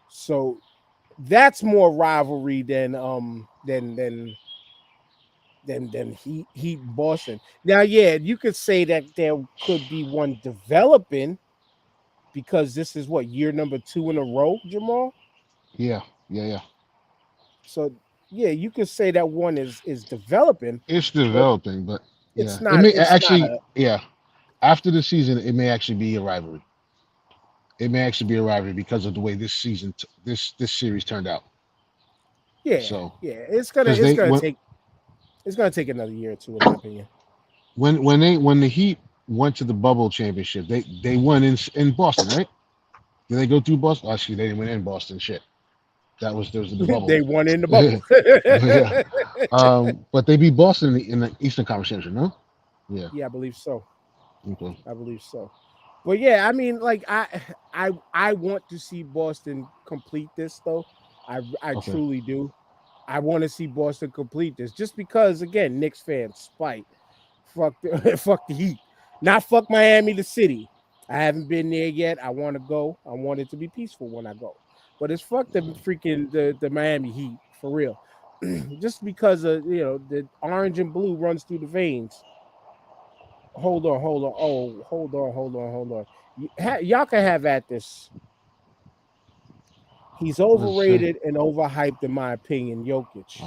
So that's more rivalry than Heat Boston. Now, yeah, you could say that there could be one developing because this is what year number 2 in a row, Jamal. yeah, yeah. So yeah, you could say that one is developing, It's but developing, but it's yeah, it not. may It's not actually, a yeah. After the season, it may actually be a rivalry. It may actually be a rivalry because of the way this season, this series turned out. yeah, So, yeah. because they It's gonna take another year or two, in my opinion. when the Heat went to the bubble championship, they won in Boston, right? Did they go through Boston? Actually, they didn't win in Boston. Shit, there was the bubble. They won in the bubble. Yeah. But they beat Boston in the Eastern Conference Championship, no? Yeah. Yeah, I believe so. Okay. I believe so. But yeah, I mean, like I want to see Boston complete this though. I Okay. truly do. I want to see Boston complete this just because again, Knicks fans spite. Fuck the fuck the Heat. Not fuck Miami the city. I haven't been there yet. I want to go. I want it to be peaceful when I go. But it's fuck the Miami Heat for real. Just because of the orange and blue runs through the veins. Hold on, hold on. Oh, hold on. Y'all can have at this. He's Let's say, overrated and overhyped, in my opinion. Jokic.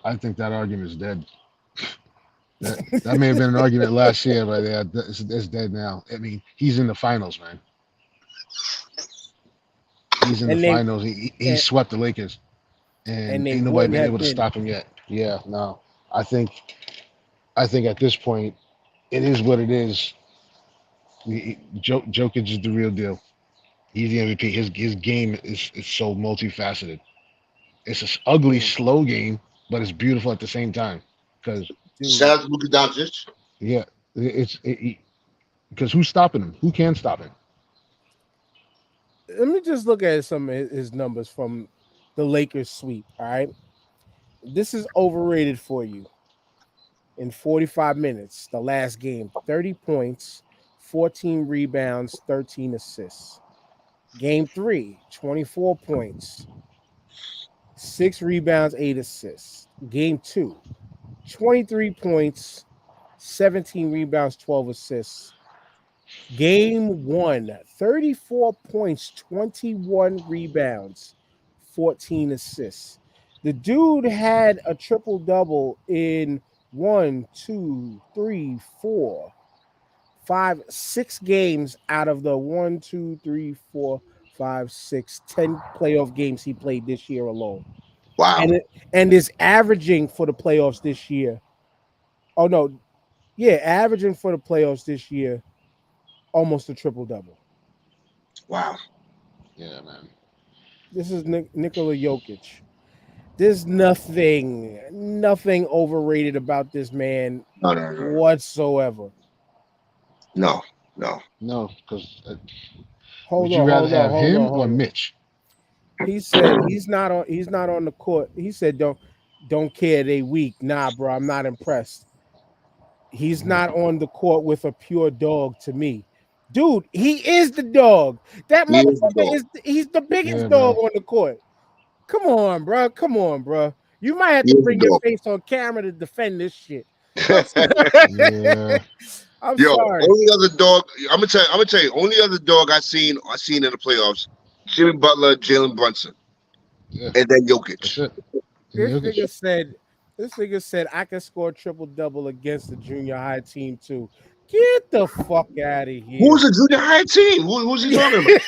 I think that argument is dead. That may have been an argument last year, but yeah, it's dead now. I mean, he's in the finals, man. He's in the And they finals. He and, swept the Lakers, and and they ain't nobody wouldn't been have able to been. stop him yet. Yeah, no. I think I think at this point, it is what it is. Jokic is the real deal. He's the MVP. His game is so multifaceted. It's an ugly, Dude, slow game, but it's beautiful at the same time. Because dude. Shout out to Luka Doncic. yeah, because who's stopping him? Who can stop him? Let me just look at some of his numbers from the Lakers sweep. All right. This is overrated for you. In 45 minutes, the last game, 30 points, 14 rebounds, 13 assists. Game 3, 24 points, 6 rebounds, 8 assists. Game 2, 23 points, 17 rebounds, 12 assists. Game 1, 34 points, 21 rebounds, 14 assists. The dude had a triple double in 6 games out of the 10 playoff games he played this year alone. Wow. And is averaging for the playoffs this year. Oh no, yeah, averaging for the playoffs this year almost a triple double. Wow. Yeah, man. This is Nikola Jokic. There's nothing overrated about this man No. whatsoever. No. No, because would Hold you on, rather hold on, have hold on, him or hold on. Mitch? He said he's not on the court. He said don't care they weak. Nah, bro, I'm not impressed. He's not on the court with a pure dog to me. Dude, he is the dog. That He is the motherfucker dog. he's the biggest Yeah, dog man. on the court. Come on, bro. Come on, bro. You might have He to is the bring your dog. face on camera to defend this shit. Yeah. I'm Yo, sorry. only other dog. I'm gonna tell you. Only other dog I seen in the playoffs: Jimmy Butler, Jalen Brunson, Yeah. and then That's Jokic. it. This Jokic. nigga said I can score triple-double against the junior high team too. Get the fuck out of here. Who's the junior high team? Who's he talking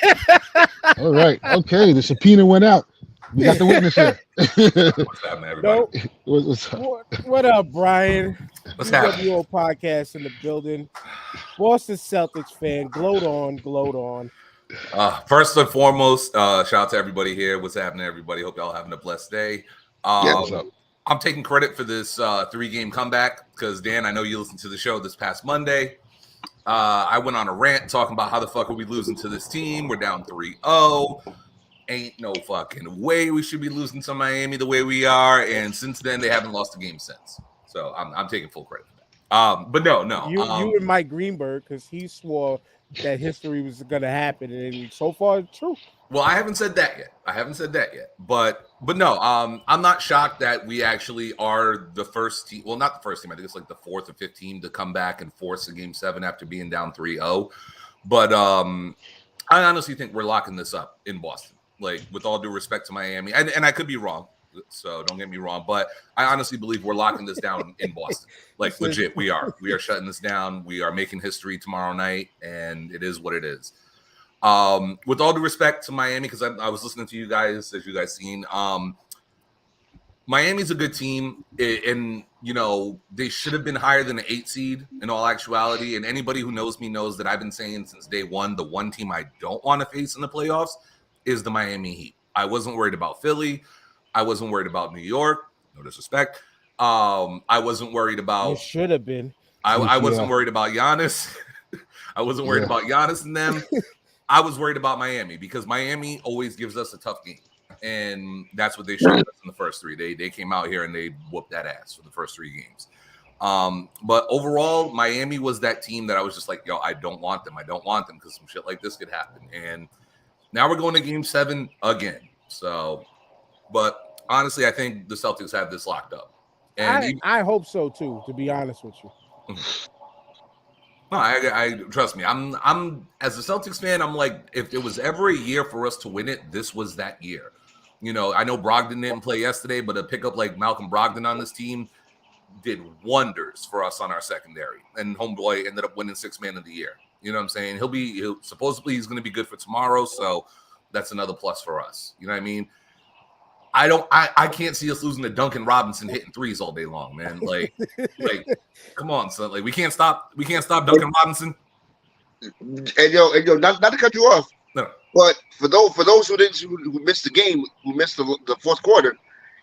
about? All right. Okay. The subpoena went out. We got the witness here. What's happening, everybody? Nope. What's up? What up, Brian? What's happening? UWO podcast in the building. Boston Celtics fan. Gloat on. First and foremost, shout out to everybody here. What's happening, everybody? Hope y'all having a blessed day. Yeah, what's up? I'm taking credit for this 3-game comeback because, Dan, I know you listened to the show this past Monday. I went on a rant talking about how the fuck are we losing to this team. We're down 3-0. Ain't no fucking way we should be losing to Miami the way we are. And since then, they haven't lost a game since. So I'm taking full credit for that. But no. You and Mike Greenberg, because he swore that history was going to happen, and so far it's true. Well, I haven't said that yet. But no, I'm not shocked that we actually are the first team. Well, not the first team. I think it's like the 4th or 5th team to come back and force a game 7 after being down 3-0. But I honestly think we're locking this up in Boston. Like, with all due respect to Miami, and I could be wrong, so don't get me wrong, but I honestly believe we're locking this down in Boston. Like, legit, we are shutting this down. We are making history tomorrow night, and it is what it is. With all due respect to Miami, because I was listening to you guys, as you guys seen, Miami's a good team, and you know they should have been higher than an 8 seed in all actuality. And anybody who knows me knows that I've been saying since day one, the one team I don't want to face in the playoffs is the Miami Heat. I wasn't worried about Philly. I wasn't worried about New York. No disrespect. I wasn't worried about. You should have been. I wasn't worried about Giannis. I wasn't worried about Giannis and them. I was worried about Miami because Miami always gives us a tough game. And that's what they showed us in the first 3. They came out here and they whooped that ass for the first 3 games. But overall, Miami was that team that I was just like, yo, I don't want them. I don't want them because some shit like this could happen. And now we're going to game 7 again. So, but honestly, I think the Celtics have this locked up. And I hope so too, to be honest with you. No, I trust me. I'm as a Celtics fan, I'm like, if there was ever a year for us to win it, this was that year. You know, I know Brogdon didn't play yesterday, but a pickup like Malcolm Brogdon on this team did wonders for us on our secondary. And homeboy ended up winning 6th man of the year. You know what I'm saying? Supposedly he's going to be good for tomorrow, so that's another plus for us. You know what I mean? I can't see us losing to Duncan Robinson hitting threes all day long, man. Like come on, son. Like we can't stop Duncan Robinson. And yo, not to cut you off, no. But for those who missed the game, who missed the fourth quarter,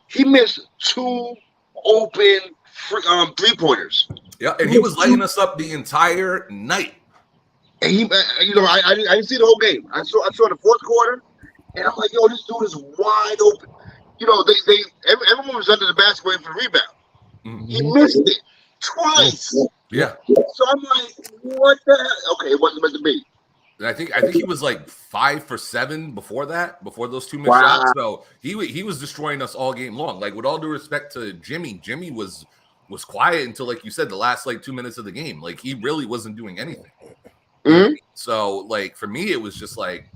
he missed 2 open 3-pointers. Yeah, and he was lighting us up the entire night. And he, I didn't see the whole game. I saw the fourth quarter, and I'm like, yo, this dude is wide open. You know, everyone was under the basket waiting for the rebound. Mm-hmm. He missed it twice. Yeah. So I'm like, what the hell? Okay, it wasn't meant to be. And I think he was like 5 for 7 before those 2 missed shots. So he was destroying us all game long. Like, with all due respect to Jimmy was quiet until, like you said, the last like 2 minutes of the game. Like, he really wasn't doing anything. Mm-hmm. So, like, for me, it was just like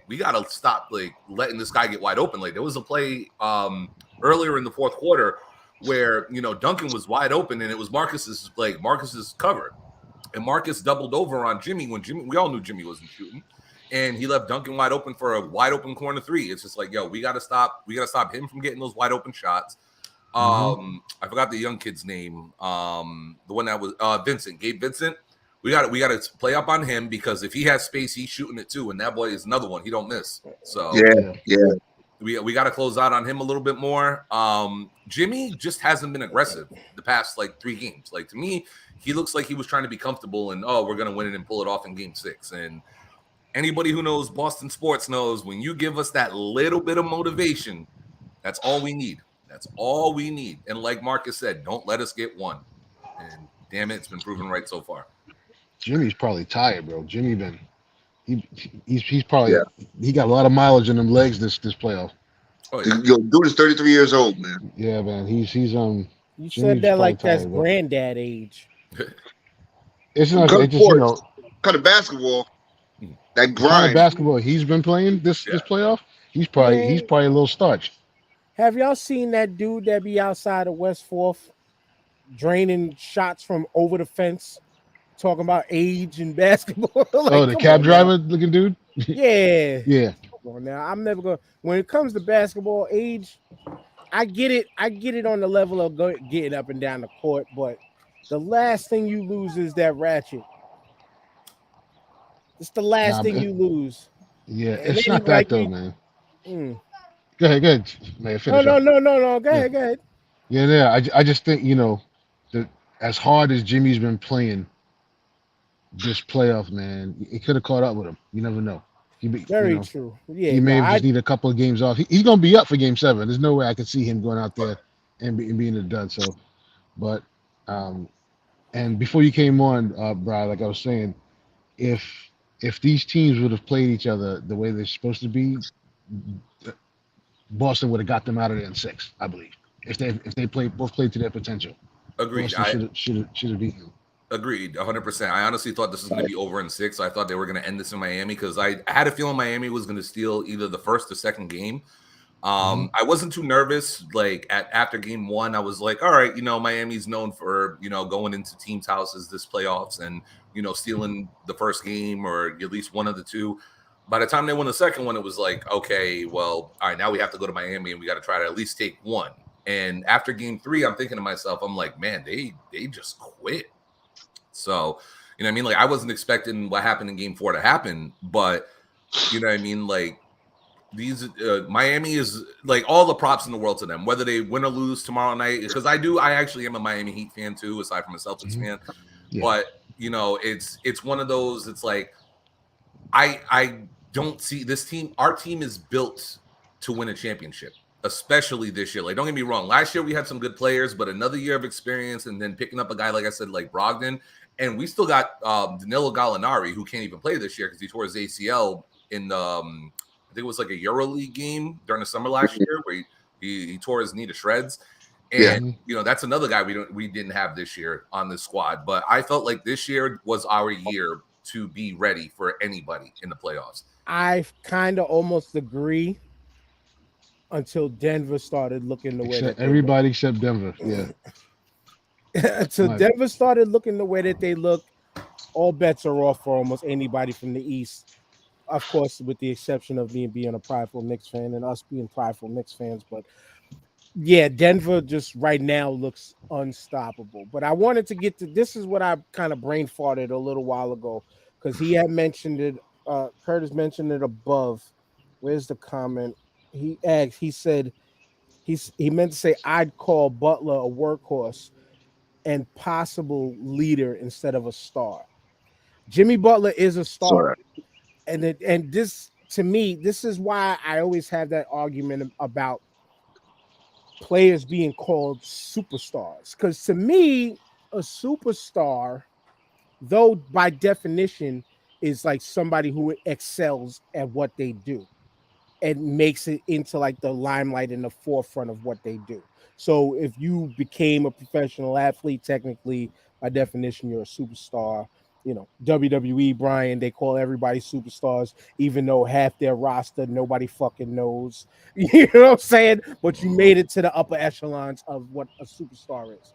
we gotta stop like letting this guy get wide open. Like, there was a play earlier in the fourth quarter where Duncan was wide open and it was Marcus's cover, and Marcus doubled over on Jimmy when we all knew Jimmy wasn't shooting, and he left Duncan wide open for a wide open corner 3. It's just like, yo, we gotta stop him from getting those wide open shots. I forgot the young kid's name. The one that was Gabe Vincent. We got to play up on him because if he has space, he's shooting it too, and that boy is another one. He don't miss. So yeah. We got to close out on him a little bit more. Jimmy just hasn't been aggressive the past like 3 games. Like, to me, he looks like he was trying to be comfortable and we're gonna win it and pull it off in game 6. And Anybody who knows Boston sports knows when you give us that little bit of motivation, that's all we need. That's all we need. And like Marcus said, don't let us get one. And damn it, it's been proven right so far. Jimmy's probably tired, bro. Jimmy been he's probably Yeah. he got a lot of mileage in them legs this playoff. Oh yeah. Yo, dude is 33 years old, man. Yeah, man. He's You Jimmy's said that like probably that's tired, bro. granddad age. It's not. Good It's just sports. Kind of basketball. That kind of grind. basketball he's been playing this playoff. He's probably Man. a little starched. Have y'all seen that dude that be outside of West Fourth draining shots from over the fence, talking about age and basketball? Like, The come cab on driver now. looking dude. Yeah. Yeah. Come on now. I'm never gonna. When it comes to basketball age, I get it. I get it on the level of getting up and down the court, but the last thing you lose is that ratchet. It's the last Nah, thing man. you lose. Yeah, And it's then, not that like, though, you- man. Mm. Go ahead, man. Finish No. up. Go ahead. Go ahead. Yeah. I just think that as hard as Jimmy's been playing this playoff, man, it could have caught up with him. You never know. Very true. Yeah. He may No, have just need a couple of games off. He's gonna be up for Game 7. There's no way I could see him going out there and being a dud. So, but and before you came on, Brian, like I was saying, if these teams would have played each other the way they're supposed to be, Boston would have got them out of there in 6, I believe. If they both played to their potential. Agreed. Boston should have beaten them. Agreed, 100%. I honestly thought this was going to be over in 6. I thought they were going to end this in Miami because I had a feeling Miami was going to steal either the first or second game. I wasn't too nervous. Like after game 1, I was like, all right, Miami's known for, going into teams' houses this playoffs and, stealing the first game or at least one of the two. By the time they won the second one, it was like, okay, well, all right, now we have to go to Miami and we got to try to at least take one. And after game 3, I'm thinking to myself, I'm like, man, they just quit. So, you know what I mean? Like, I wasn't expecting what happened in game 4 to happen, but, you know what I mean? Like, these Miami is like all the props in the world to them, whether they win or lose tomorrow night. Because I actually am a Miami Heat fan too, aside from a Celtics fan. Yeah. But, it's one of those, it's like, I don't see this team. Our team is built to win a championship, especially this year. Like, don't get me wrong. Last year we had some good players, but another year of experience and then picking up a guy, like I said, like Brogdon. And we still got Danilo Gallinari, who can't even play this year because he tore his ACL in the, I think it was like a EuroLeague game during the summer last year where he tore his knee to shreds. And, that's another guy we didn't have this year on the squad. But I felt like this year was our year to be ready for anybody in the playoffs. I kind of almost agree until Denver started looking the way that everybody except Denver. Yeah. Until Denver started looking the way that they look, all bets are off for almost anybody from the East. Of course, with the exception of me being a prideful Knicks fan and us being prideful Knicks fans. But yeah, Denver just right now looks unstoppable. But I wanted to get to this is what I kind of brain farted a little while ago because he had mentioned it. Curtis mentioned it above. Where's the comment? He said he meant to say I'd call Butler a workhorse and possible leader instead of a star. Jimmy Butler is a star. And this, to me, this is why I always have that argument about players being called superstars. Because to me, a superstar, though by definition, is like somebody who excels at what they do and makes it into like the limelight in the forefront of what they do. So if you became a professional athlete, technically, by definition, you're a superstar. WWE, Brian, they call everybody superstars, even though half their roster nobody fucking knows. You know what I'm saying? But you made it to the upper echelons of what a superstar is.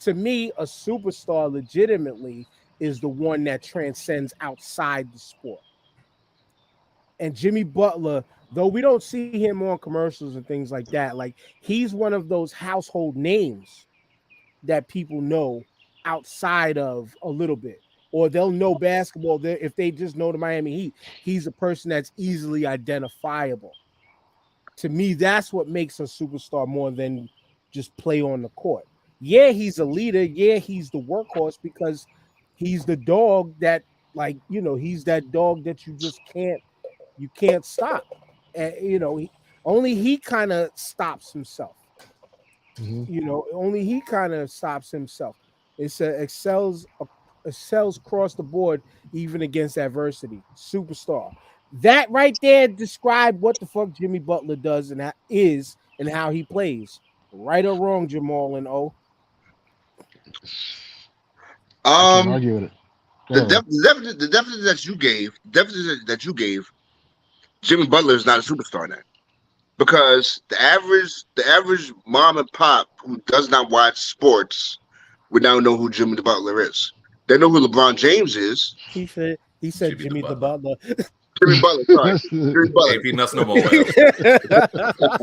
To me, a superstar legitimately is the one that transcends outside the sport. And Jimmy Butler, though we don't see him on commercials and things like that, like he's one of those household names that people know outside of a little bit, or they'll know basketball there if they just know the Miami Heat. He's a person that's easily identifiable. To me, that's what makes a superstar more than just play on the court. Yeah, he's a leader. Yeah, he's the workhorse because he's the dog that Like, he's that dog that you can't stop. And only he kind of stops himself. Mhm. Only he kind of stops himself. It's excels across the board, even against adversity. Superstar. That right there describe what the fuck Jimmy Butler does and how he plays. Right or wrong, Jamal and O. I can't Um, argue with it. Go the ahead, def- bro. the definition, the definition that you gave, Jimmy Butler is not a superstar now because the average mom and pop who does not watch sports would now know who Jimmy Butler is. They know who LeBron James is. He said Jimmy the Jimmy the Butler. Butler. Jimmy Butler, sorry, That's Jimmy Butler. AP nuts no more. Well.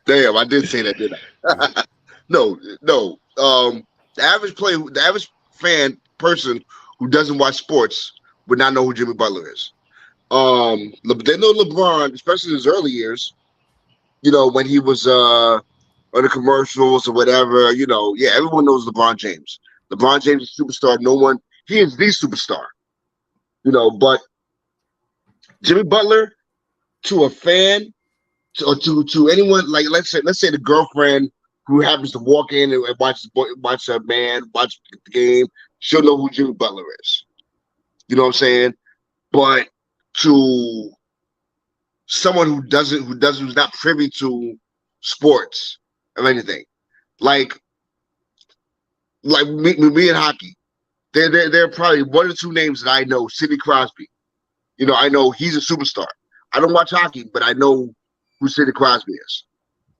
Damn, I did say that, didn't I? No, no. The average fan person who doesn't watch sports would not know who Jimmy Butler is. They know LeBron, especially in his early years. When he was on the commercials or whatever. Yeah, everyone knows LeBron James. LeBron James is a superstar. He is the superstar. But Jimmy Butler to a fan or to anyone, like let's say the girlfriend who happens to walk in and watch a man watch the game, she'll know who Jimmy Butler is. You know what I'm saying? But to someone who's not privy to sports or anything, like me in hockey, they're probably one or two names that I know. Sidney Crosby. I know he's a superstar. I don't watch hockey, but I know who Sidney Crosby is.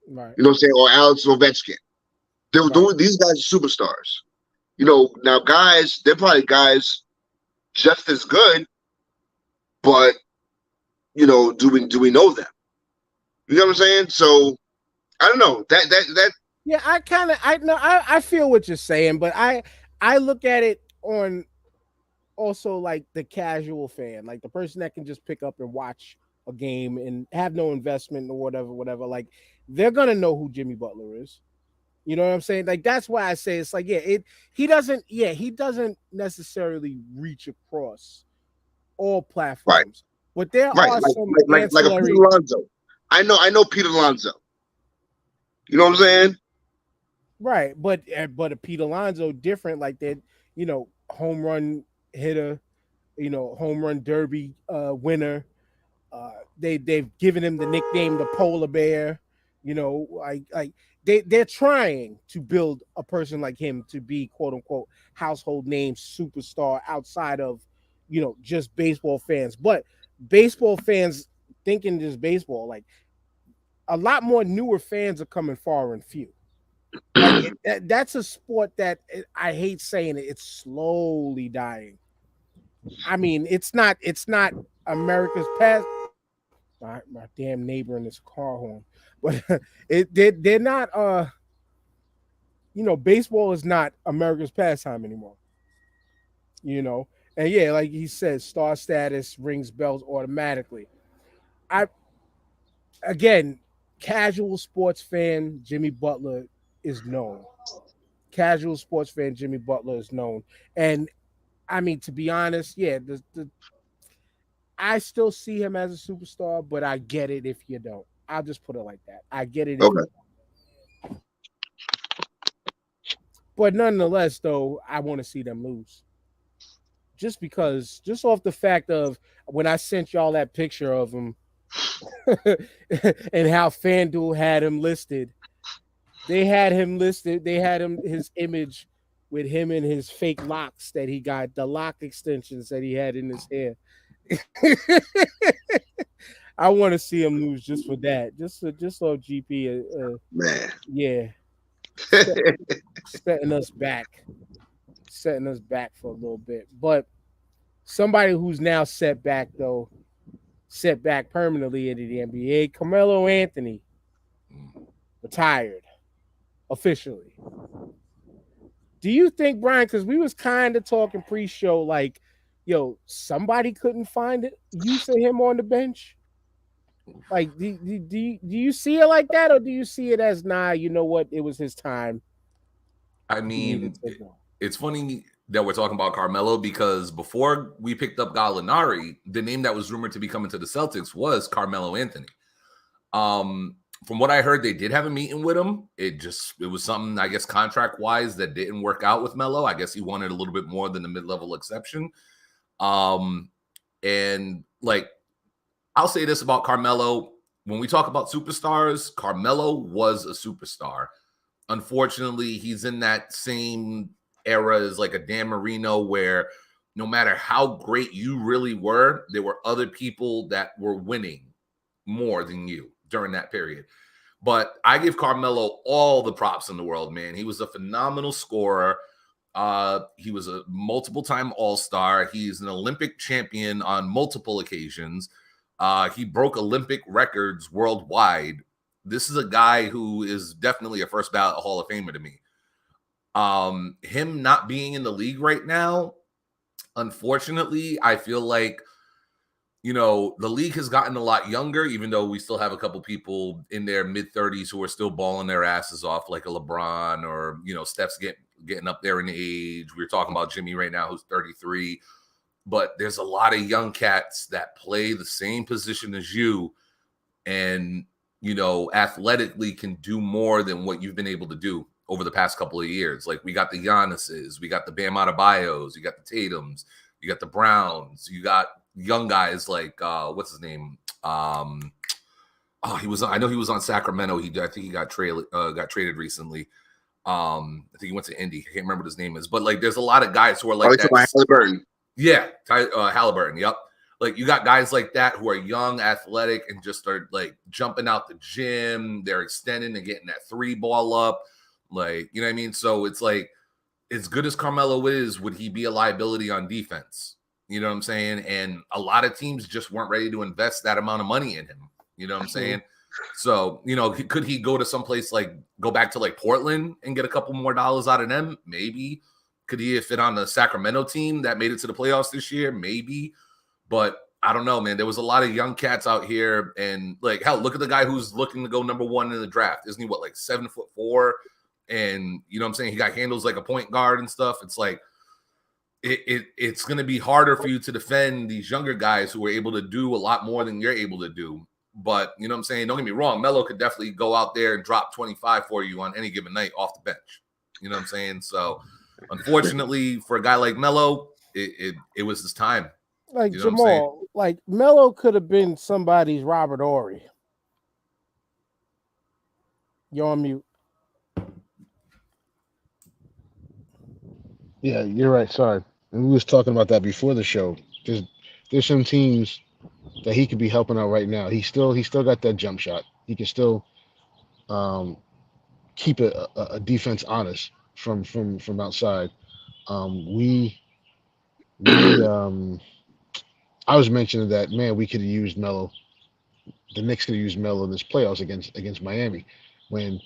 Right. You know what I'm saying? Or Alex Ovechkin. Right. These guys are superstars. Now guys, they're probably guys just as good, but do we know them? You know what I'm saying? So I don't know. That Yeah, I know I feel what you're saying, but I look at it on also like the casual fan, like the person that can just pick up and watch a game and have no investment or whatever. Like they're gonna know who Jimmy Butler is. You know what I'm saying? Like that's why I say it's like he doesn't necessarily reach across all right, platforms, but there right. are some Like a Peter ancillary. Alonso. I know Peter Alonso. You know what I'm saying? Right, but a Pete Alonso different, like that, home run hitter, home run derby winner. They've given him the nickname the polar bear. Like they're trying to build a person like him to be quote unquote household name superstar outside of just baseball fans. But baseball fans thinking just baseball, like a lot more newer fans are coming far and few. Like that's a sport that I hate saying it, it's slowly dying. I mean, it's not America's past. My damn neighbor in his car horn, but they're not. Baseball is not America's pastime anymore. You know, and yeah, like he says, star status rings bells automatically. I again, casual sports fan Jimmy Butler is known. Casual sports fan Jimmy Butler is known, and I mean, to be honest, yeah, I still see him as a superstar, but I get it if you don't. I'll just put it like that. I get it if you Okay. don't. But nonetheless, though, I want to see them lose. Just off the fact of when I sent y'all that picture of him and how FanDuel had him listed, they had him his image with him and his fake locks that he got, the lock extensions that he had in his hair. I want to see him lose just for that. Just so GP, Man. yeah, setting us back, for a little bit. But somebody who's now set back permanently into the NBA, Carmelo Anthony, retired officially. Do you think, Brian? Because we was kind of talking pre-show, like, yo, somebody couldn't find it. Use of him on the bench. Like, do you see it like that, or do you see it as, nah, you know what? It was his time. I He needed mean, to go. it's funny. that we're talking about Carmelo, because before we picked up Gallinari, the name that was rumored to be coming to the Celtics was Carmelo Anthony. From what I heard, they did have a meeting with him. It was something, I guess, contract-wise that didn't work out with Melo. I guess he wanted a little bit more than the mid-level exception. And like, I'll say this about Carmelo. When we talk about superstars, Carmelo was a superstar. Unfortunately, he's in that same era as like a Dan Marino, where no matter how great you really were, there were other people that were winning more than you during that period. But I give Carmelo all the props in the world, man. He was a phenomenal scorer. He was a multiple-time All-Star. He's an Olympic champion on multiple occasions. He broke Olympic records worldwide. This is a guy who is definitely a first ballot Hall of Famer to me. Him not being in the league right now, unfortunately, I feel like, you know, the league has gotten a lot younger, even though we still have a couple people in their mid-30s who are still balling their asses off, like a LeBron, or, you know, Steph's getting up there in age. We're talking about Jimmy right now, who's 33. But there's a lot of young cats that play the same position as you and, you know, athletically can do more than what you've been able to do over the past couple of years. Like, we got the Giannis's, we got the Bam Adebayos, you got the Tatums, you got the Browns, you got young guys like what's his name? I know he was on Sacramento. I think he got traded recently. I think he went to Indy. I can't remember what his name is, but like, there's a lot of guys who are like that. Halliburton. Yeah, Halliburton. Yep. Like, you got guys like that who are young, athletic, and just start like jumping out the gym. They're extending and getting that three ball up. Like, you know what I mean? So it's like, as good as Carmelo is, would he be a liability on defense? You know what I'm saying? And a lot of teams just weren't ready to invest that amount of money in him. You know what I'm saying? So, you know, could he go to someplace like, go back to like Portland and get a couple more dollars out of them? Maybe. Could he have fit on the Sacramento team that made it to the playoffs this year? Maybe. But I don't know, man. There was a lot of young cats out here. And like, hell, look at the guy who's looking to go number one in the draft. Isn't he, what, like 7'4"? And, you know what I'm saying? He got handles like a point guard and stuff. It's like, it's going to be harder for you to defend these younger guys who are able to do a lot more than you're able to do. But, you know what I'm saying? Don't get me wrong. Melo could definitely go out there and drop 25 for you on any given night off the bench. You know what I'm saying? So, unfortunately, for a guy like Melo, it was his time. Like, you know Jamal, like Melo could have been somebody's Robert Horry. You're on mute. Yeah, you're right. Sorry. And we was talking about that before the show. There's some teams that he could be helping out right now. He still got that jump shot. He can still keep a defense honest from outside. I was mentioning that, man, we could have used Melo. The Knicks could have used Melo in this playoffs against Miami, when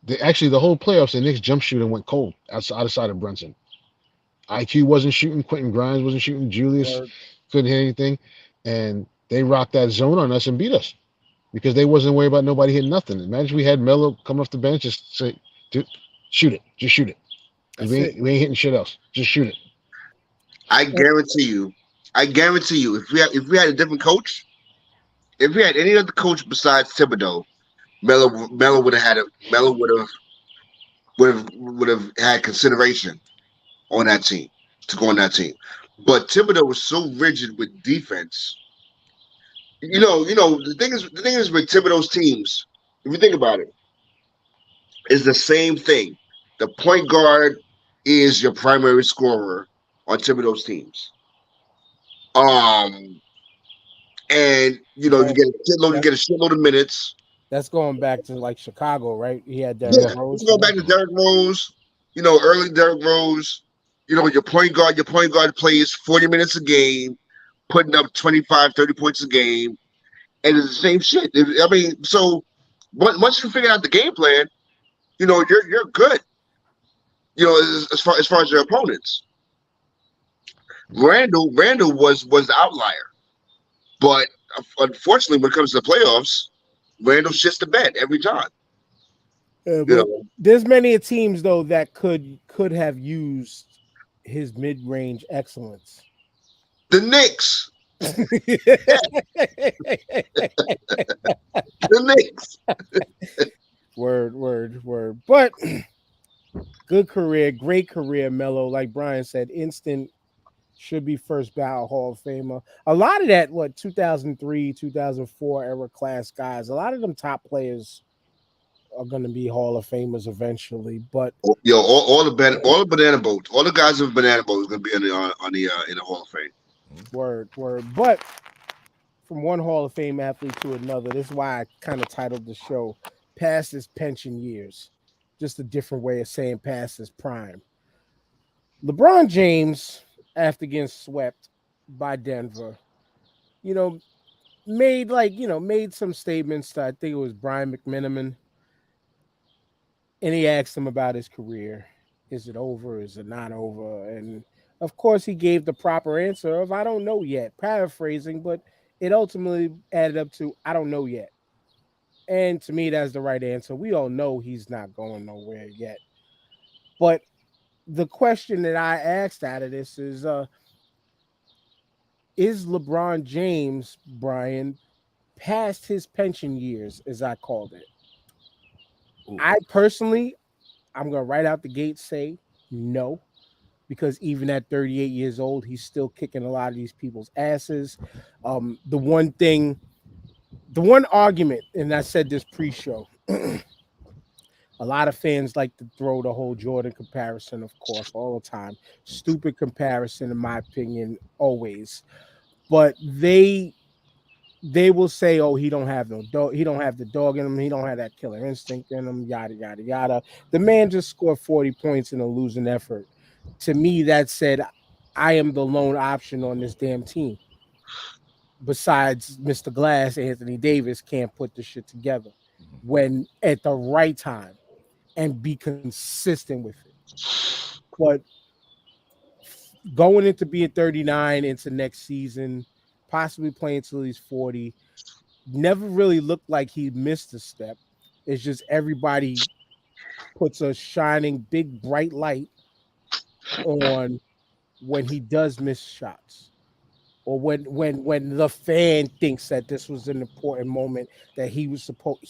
the whole playoffs, the Knicks jump shooting went cold outside of Brunson. IQ wasn't shooting, Quentin Grimes wasn't shooting, Julius couldn't hit anything, and they rocked that zone on us and beat us because they wasn't worried about nobody hitting nothing. Imagine we had Melo come off the bench, just say, "Dude, shoot it, just shoot it. We ain't hitting shit else. Just shoot it." I guarantee you, if we had a different coach, if we had any other coach besides Thibodeau, Melo would have had consideration on that team to go on that team. But Thibodeau was so rigid with defense. You know, the thing is with Thibodeau's teams, if you think about it, is the same thing. The point guard is your primary scorer on Thibodeau's teams. And you know, you get a shitload of minutes. That's going back to like Chicago, right? He had Derrick Rose. Go back to Derrick Rose, you know, early Derrick Rose. You know, your point guard plays 40 minutes a game, putting up 25, 30 points a game, and it's the same shit. I mean, so once you figure out the game plan, you know, you're good. You know, as far as your opponents. Randall was the outlier, but unfortunately, when it comes to the playoffs, Randall shits the bed every time. There's many teams though that could have used his mid-range excellence? The Knicks. The Knicks. Word. But good career, great career, Melo. Like Brian said, instant should be first ballot Hall of Famer. A lot of that, 2003, 2004 era class guys, a lot of them top players are going to be Hall of Famers eventually. But Yo, all the banana boats, all the guys with banana boats are gonna be in the Hall of Fame. Word. But from one Hall of Fame athlete to another, this is why I kind of titled the show "Past His Pension Years." Just a different way of saying past his prime. LeBron James, after getting swept by Denver, made some statements to, I think it was Brian McMenamin, and he asked him about his career. Is it over? Is it not over? And of course, he gave the proper answer of, I don't know yet, paraphrasing, but it ultimately added up to, I don't know yet. And to me, that's the right answer. We all know he's not going nowhere yet. But the question that I asked out of this is LeBron James, Brian, past his pension years, as I called it? Ooh. I personally, I'm going to right out the gate say no, because even at 38 years old, he's still kicking a lot of these people's asses. The one argument, and I said this pre-show, a lot of fans like to throw the whole Jordan comparison, of course, all the time. Stupid comparison, in my opinion, always. But they will say, "Oh, he don't have no dog. He don't have the dog in him. He don't have that killer instinct in him." Yada yada yada. The man just scored 40 points in a losing effort. To me, that said, I am the lone option on this damn team. Besides Mr. Glass, Anthony Davis can't put the shit together when at the right time and be consistent with it. But going into being 39 into next season, possibly playing till he's 40, never really looked like he missed a step. It's just everybody puts a shining big bright light on when he does miss shots, or when the fan thinks that this was an important moment that he was supposed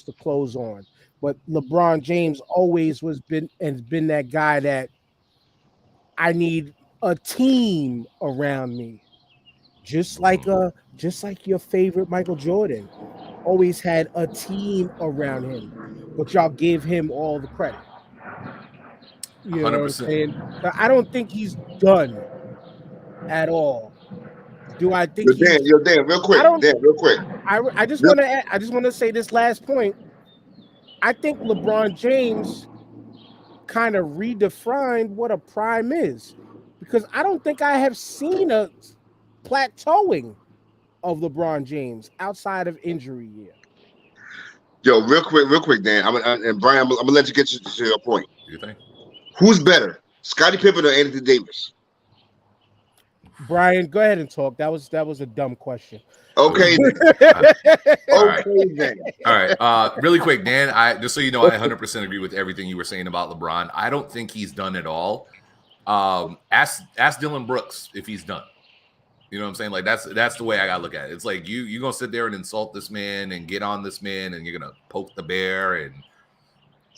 to close on. But LeBron James always been that guy that I need a team around me, just like your favorite Michael Jordan always had a team around him, but y'all gave him all the credit. You know 100%. What I'm saying? I don't think he's done at all. Do I think you're Dan, real quick. I just want to say this last point. I think LeBron James kind of redefined what a prime is, because I don't think I have seen a plateauing of LeBron James outside of injury year. Yo, real quick, Dan. And Brian, I'm gonna let you get to your point. Do you think? Who's better, Scottie Pippen or Anthony Davis? Brian, go ahead and talk. That was a dumb question. Okay. All right. Really quick, Dan. Just so you know, I 100% agree with everything you were saying about LeBron. I don't think he's done it all. Ask Dylan Brooks if he's done. You know what I'm saying? Like that's the way I gotta look at it. It's like you gonna sit there and insult this man and get on this man and you're gonna poke the bear, and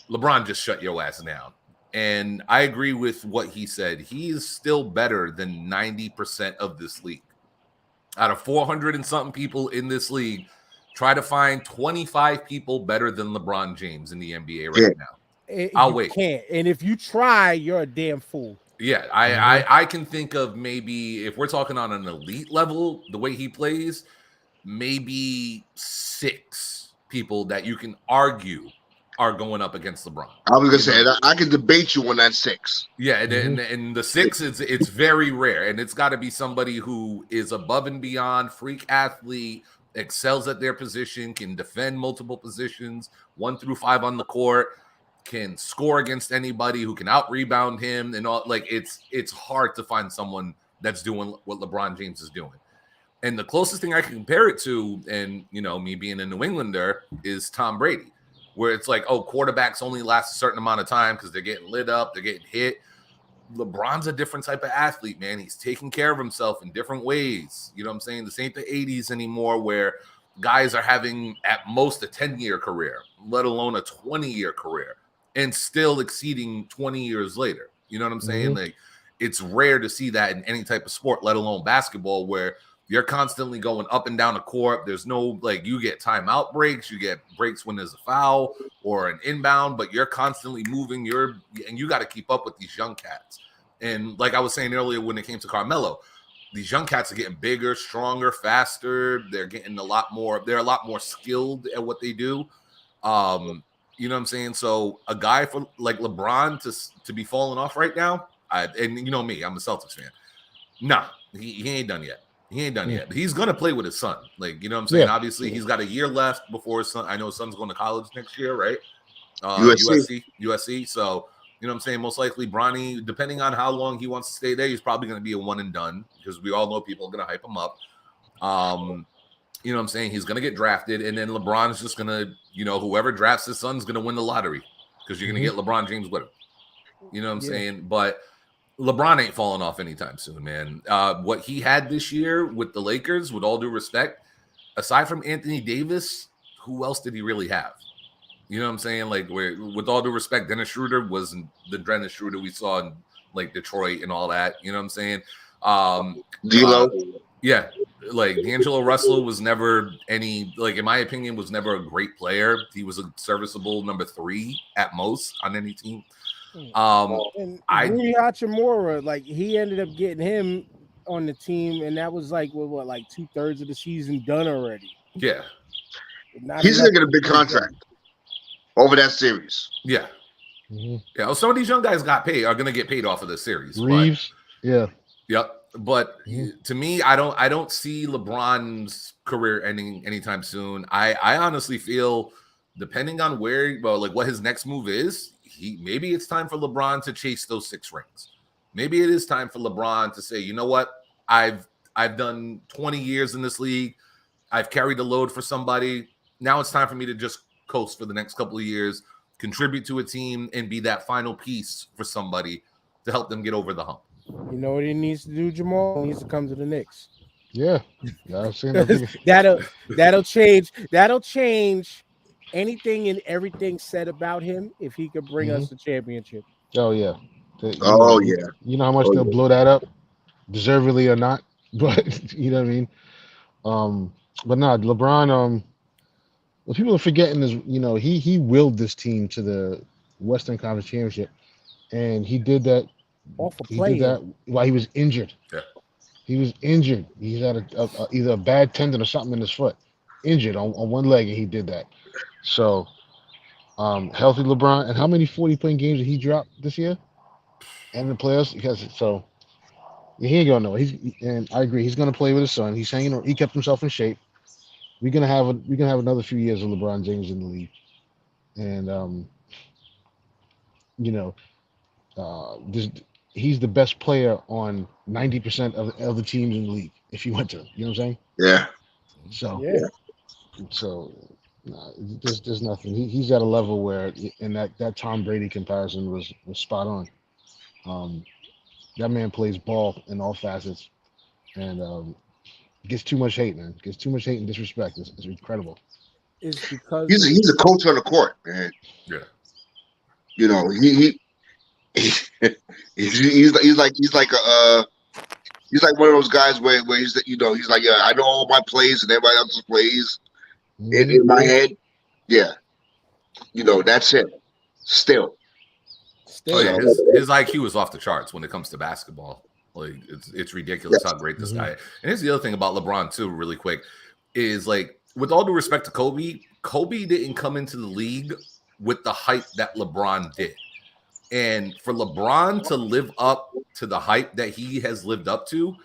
LeBron just shut your ass down. And I agree with what he said. He is still better than 90% of this league. Out of 400 and something people in this league, try to find 25 people better than LeBron James in the NBA right now. I'll wait. Can't. And if you try, you're a damn fool. Yeah, I can think of maybe, if we're talking on an elite level, the way he plays, maybe 6 people that you can argue are going up against LeBron. I was gonna say I can debate you on that 6. Yeah, and the 6 it's very rare, and it's got to be somebody who is above and beyond, freak athlete, excels at their position, can defend multiple positions, 1 through 5 on the court, can score against anybody, who can out rebound him, and all. Like it's hard to find someone that's doing what LeBron James is doing. And the closest thing I can compare it to, and me being a New Englander, is Tom Brady, where it's like, oh, quarterbacks only last a certain amount of time because they're getting lit up, they're getting hit. LeBron's a different type of athlete, man. He's taking care of himself in different ways. You know what I'm saying? This ain't the 80s anymore where guys are having at most a 10-year career, let alone a 20-year career, and still exceeding 20 years later. You know what I'm saying? Like, it's rare to see that in any type of sport, let alone basketball, where you're constantly going up and down the court. There's no, like, you get timeout breaks, you get breaks when there's a foul or an inbound, but you're constantly moving, and you got to keep up with these young cats. And like I was saying earlier, when it came to Carmelo, these young cats are getting bigger, stronger, faster. They're getting a lot more skilled at what they do. You know what I'm saying? So a guy for like LeBron to be falling off right now, and you know me, I'm a Celtics fan. Nah, he ain't done yet. He ain't done yet. But he's gonna play with his son. Like, you know what I'm saying? Obviously, he's got a year left before his son. I know his son's going to college next year, right? USC. So, you know what I'm saying? Most likely, Bronny, depending on how long he wants to stay there, he's probably going to be a one and done because we all know people are going to hype him up. You know what I'm saying? He's going to get drafted, and then LeBron's just going to, you know, whoever drafts his son's going to win the lottery because you're going to get LeBron James with him. You know what I'm saying? But LeBron ain't falling off anytime soon, man. What he had this year with the Lakers, with all due respect, aside from Anthony Davis, who else did he really have? You know what I'm saying? Like, with all due respect, Dennis Schroeder wasn't the Dennis Schroeder we saw in like Detroit and all that. You know what I'm saying? D'Lo, yeah, like D'Angelo Russell was never any, like, in my opinion, was never a great player. He was a serviceable number 3 at most on any team. And Rui Hachimura, like, he ended up getting him on the team, and that was like what like 2/3 of the season done already. Yeah, he's gonna get a big contract over that series. Yeah. Yeah. Well, some of these young guys are going to get paid off of this series. Reeves. Yep. But to me, I don't see LeBron's career ending anytime soon. I honestly feel, depending on what his next move is, maybe it's time for LeBron to chase those 6 rings. Maybe it is time for LeBron to say, you know what? I've done 20 years in this league. I've carried the load for somebody. Now it's time for me to just coast for the next couple of years, contribute to a team, and be that final piece for somebody to help them get over the hump. You know what he needs to do, Jamal? He needs to come to the Knicks. Yeah, I've seen that. That'll change anything and everything said about him if he could bring us the championship. Oh yeah. You know how much they'll blow that up, deservedly or not. But you know what I mean. But no, LeBron. What people are forgetting is, you know, he willed this team to the Western Conference Championship, and he did that. He did that while he was injured. Yeah. He was injured. He's had either a bad tendon or something in his foot, injured on one leg, and he did that. So, healthy LeBron. And how many 40-point games did he drop this year? And the playoffs, because so he ain't gonna know. And I agree. He's gonna play with his son. He's hanging. He kept himself in shape. We're gonna have another few years of LeBron James in the league, and you know, he's the best player on 90% of the teams in the league. If you went to, you know what I'm saying? Yeah. So there's nothing. He's at a level where, in that Tom Brady comparison was spot on. That man plays ball in all facets, and gets too much hate, man. Gets too much hate and disrespect. It's incredible. It's because he's a coach on the court, man. Yeah. You know, he's like one of those guys where he's like, yeah, I know all my plays and everybody else's plays in my head. Yeah. You know, that's it. Still. Oh yeah, his IQ is off the charts when it comes to basketball. Like, it's ridiculous how great this guy is. And here's the other thing about LeBron too, really quick, is, like, with all due respect to Kobe didn't come into the league with the hype that LeBron did. And for LeBron to live up to the hype that he has lived up to,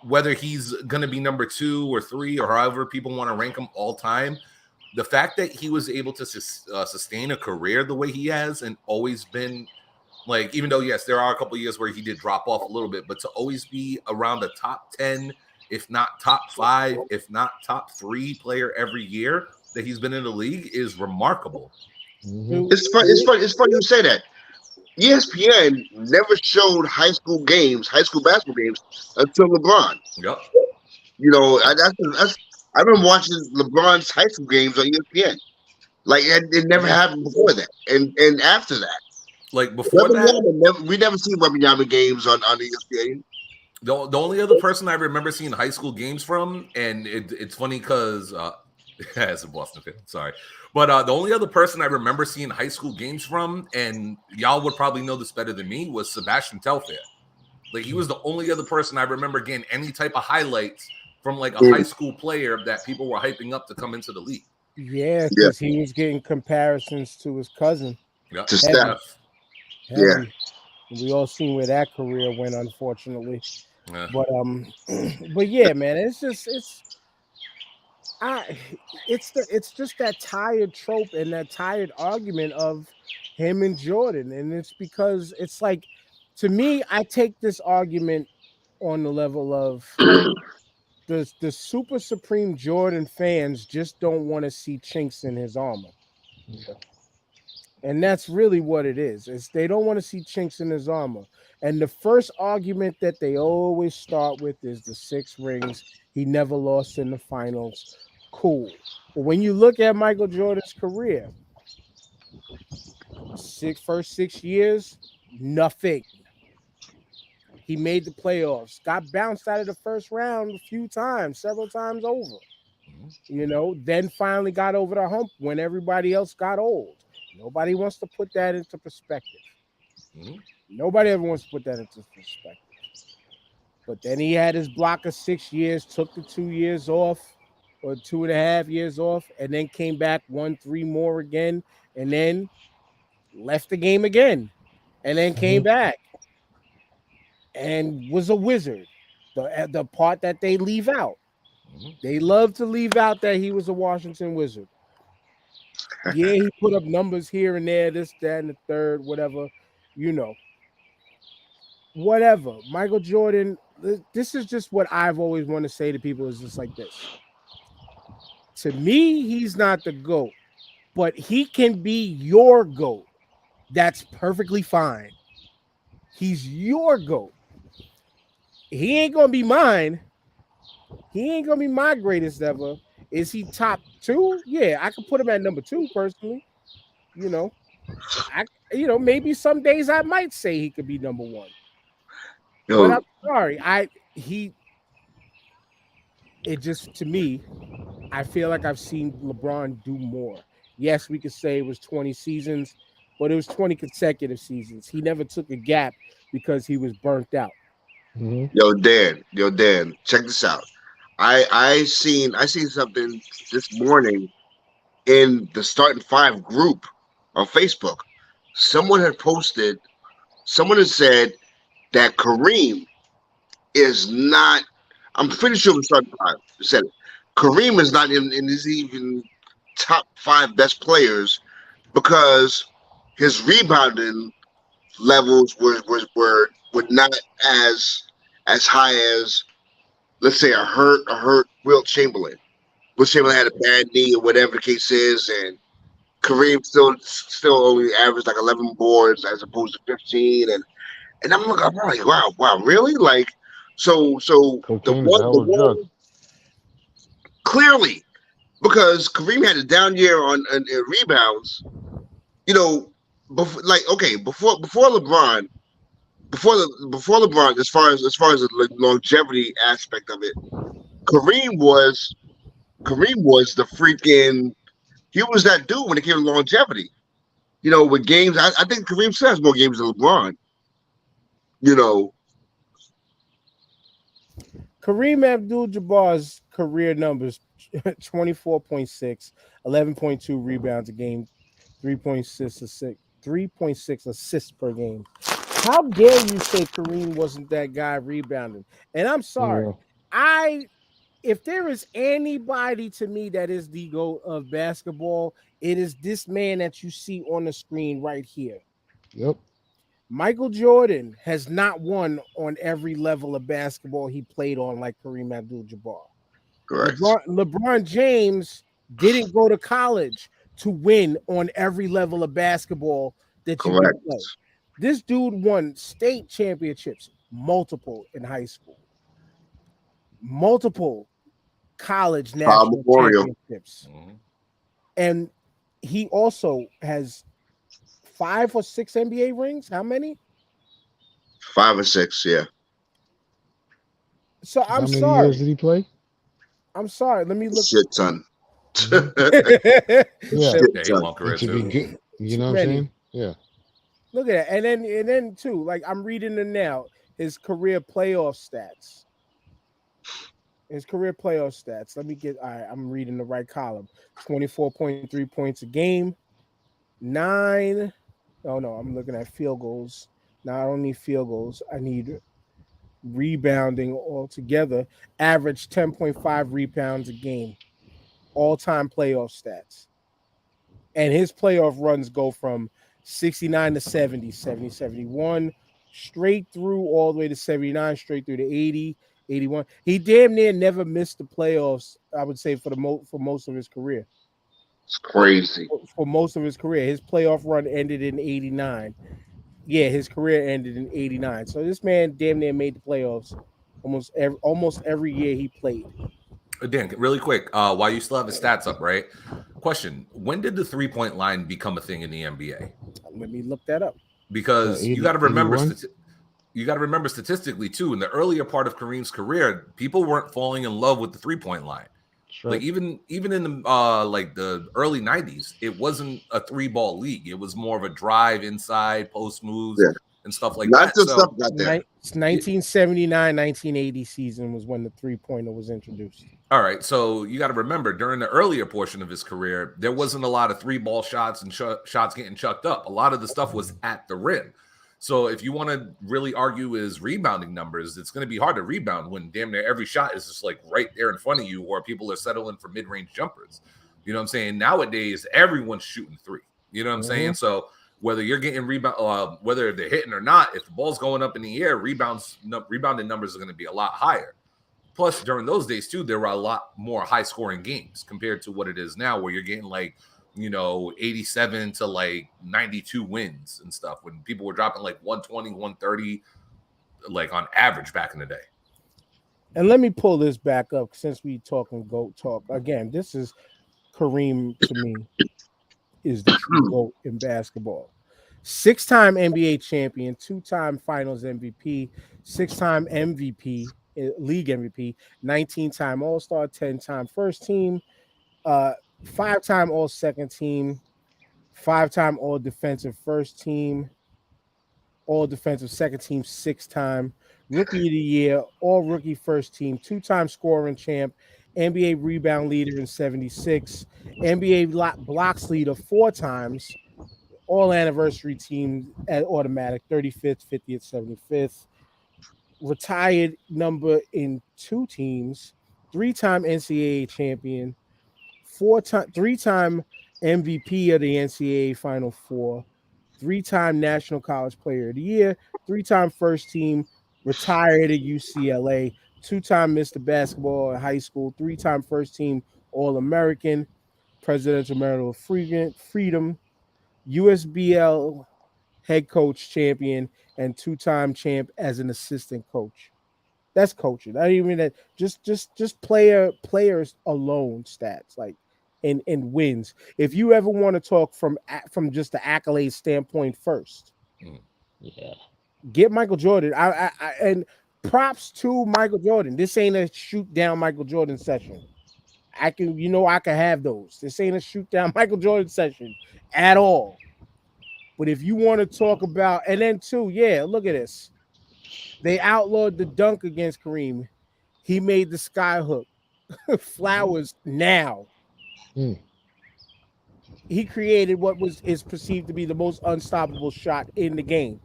whether he's going to be number 2 or 3 or however people want to rank him all time, the fact that he was able to sustain a career the way he has and always been, like, even though, yes, there are a couple of years where he did drop off a little bit, but to always be around the top 10, if not top 5, if not top 3 player every year that he's been in the league is remarkable. It's funny you say that. ESPN never showed high school basketball games until LeBron. Yep. You know, that's I remember watching LeBron's high school games on ESPN. Like it never happened before that, and after that, Like before that, we never seen Wembanyama games on ESPN. the only other person I remember seeing high school games from, and it's funny because as a Boston fan, sorry, but the only other person I remember seeing high school games from, and y'all would probably know this better than me, was Sebastian Telfair. Like he was the only other person I remember getting any type of highlights from, like a high school player that people were hyping up to come into the league. Yeah, because he was getting comparisons to his cousin. Yep. To Steph. Yeah. We all seen where that career went, unfortunately. Yeah. But yeah, man, it's just that tired trope and that tired argument of him and Jordan. And it's because it's like, to me, I take this argument on the level of the super supreme Jordan fans just don't want to see chinks in his armor. And that's really what it is. It's they don't want to see chinks in his armor. And the first argument that they always start with is the 6 rings. He never lost in the finals. Cool. But when you look at Michael Jordan's career, first 6 years, nothing. He made the playoffs, got bounced out of the first round a few times, several times over. You know, then finally got over the hump when everybody else got old. Nobody wants to put that into perspective. Nobody ever wants to put that into perspective. But then he had his block of 6 years, took the 2 years off or 2.5 years off, and then came back, won 3 more again, and then left the game again, and then came back and was a wizard. The part that they leave out. They love to leave out that he was a Washington Wizard. Yeah, he put up numbers here and there, this, that, and the third, whatever, you know. Whatever. Michael Jordan, this is just what I've always wanted to say to people, is just like this. To me, he's not the GOAT, but he can be your GOAT. That's perfectly fine. He's your GOAT. He ain't going to be mine. He ain't going to be my greatest ever. Is he top 2? Yeah, I could put him at number 2 personally. You know, maybe some days I might say he could be number 1. But I'm sorry, it just, to me, I feel like I've seen LeBron do more. Yes, we could say it was 20 seasons, but it was 20 consecutive seasons. He never took a gap because he was burnt out. Yo, Dan, check this out. I seen something this morning in the starting 5 group on Facebook. Someone had said that Kareem is not, I'm pretty sure it was starting 5 said it. Kareem is not in his even top 5 best players because his rebounding levels were not as high as, let's say, a hurt Wilt Chamberlain. Wilt Chamberlain had a bad knee or whatever the case is, and Kareem still only averaged like 11 boards as opposed to 15, and I'm like, wow, really? Like, so the one clearly, because Kareem had a down year on rebounds, you know, before LeBron. Before LeBron, as far as the longevity aspect of it, Kareem was the freaking, he was that dude when it came to longevity. You know, with games, I think Kareem still has more games than LeBron. You know, Kareem Abdul-Jabbar's career numbers: 24.6, 11.2 rebounds a game, 3.6 assists per game. How dare you say Kareem wasn't that guy rebounding? And I'm sorry. If there is anybody to me that is the GOAT of basketball, it is this man that you see on the screen right here. Yep. Michael Jordan has not won on every level of basketball he played on like Kareem Abdul-Jabbar. Correct. LeBron James didn't go to college to win on every level of basketball that you can play. This dude won state championships, multiple in high school, multiple college Power national Memorial. championships, and he also has 5 or 6 NBA rings. How many? 5 or 6, yeah. So How I'm many sorry. years did he play? I'm sorry. Let me look. Shit ton. Yeah. Shit Yeah, he ton. won career And to be too. good, you Too know what I'm many. saying? Yeah. Look at that. And then too, like I'm reading it now, his career playoff stats. His career playoff stats. Let me get all right, I'm reading the right column. 24.3 points a game, 9. Oh no, I'm looking at field goals. Now I don't need field goals. I need rebounding altogether. Average 10.5 rebounds a game. All-time playoff stats. And his playoff runs go from 69 to 70, 70, 71, straight through all the way to 79, straight through to 80, 81. He damn near never missed the playoffs, I would say, for most of his career. It's crazy. For most of his career. His playoff run ended in 89. Yeah, his career ended in 89. So this man damn near made the playoffs almost every year he played. Dan, really quick, while you still have his stats up, right? Question: when did the 3-point line become a thing in the NBA? Let me look that up. Because you got to remember, 81? you got to remember statistically too. In the earlier part of Kareem's career, people weren't falling in love with the 3-point line. Sure. Like even in the like the early 90s, it wasn't a 3-ball league. It was more of a drive inside, post moves, and stuff like Not that. just stuff got there. 1979, 1980 season was when the 3-pointer was introduced. All right, so you got to remember during the earlier portion of his career, there wasn't a lot of 3-ball shots and shots getting chucked up. A lot of the stuff was at the rim. So if you want to really argue his rebounding numbers, it's going to be hard to rebound when damn near every shot is just like right there in front of you, or people are settling for mid-range jumpers. You know what I'm saying? Nowadays, everyone's shooting 3. You know what I'm saying? So whether you're getting rebound, whether they're hitting or not, if the ball's going up in the air, rebounding numbers are going to be a lot higher. Plus, during those days, too, there were a lot more high-scoring games compared to what it is now, where you're getting, like, 87 to, like, 92 wins and stuff, when people were dropping, like, 120, 130, like, on average back in the day. And let me pull this back up since we talking GOAT talk. Again, this is Kareem, to me, is the true GOAT in basketball. 6-time NBA champion, 2-time finals MVP, 6-time MVP, league MVP, 19-time All-Star, 10-time first team, 5-time All-Second team, 5-time All-Defensive first team, All-Defensive second team, 6-time Rookie of the Year, All-Rookie first team, 2-time scoring champ, NBA rebound leader in 76, NBA blocks leader 4 times, all anniversary team at automatic, 35th, 50th, 75th. Retired number in 2 teams, 3-time NCAA champion, 3-time MVP of the NCAA Final Four, 3-time National College Player of the Year, 3-time first team, retired at UCLA, 2-time Mr. Basketball at high school, 3-time first team All-American, Presidential Medal of Freedom, USBL head coach champion, and 2-time champ as an assistant coach. That's coaching. Not even that. Just players alone stats, like and wins. If you ever want to talk from just the accolade standpoint first, Yeah, get Michael Jordan. I and props to Michael Jordan. This ain't a shoot down Michael Jordan session. I can have those. This ain't a shoot down Michael Jordan session at all. But if you want to talk about, and then too, yeah, look at this. They outlawed the dunk against Kareem. He made the sky hook. Flowers now. He created what is perceived to be the most unstoppable shot in the game.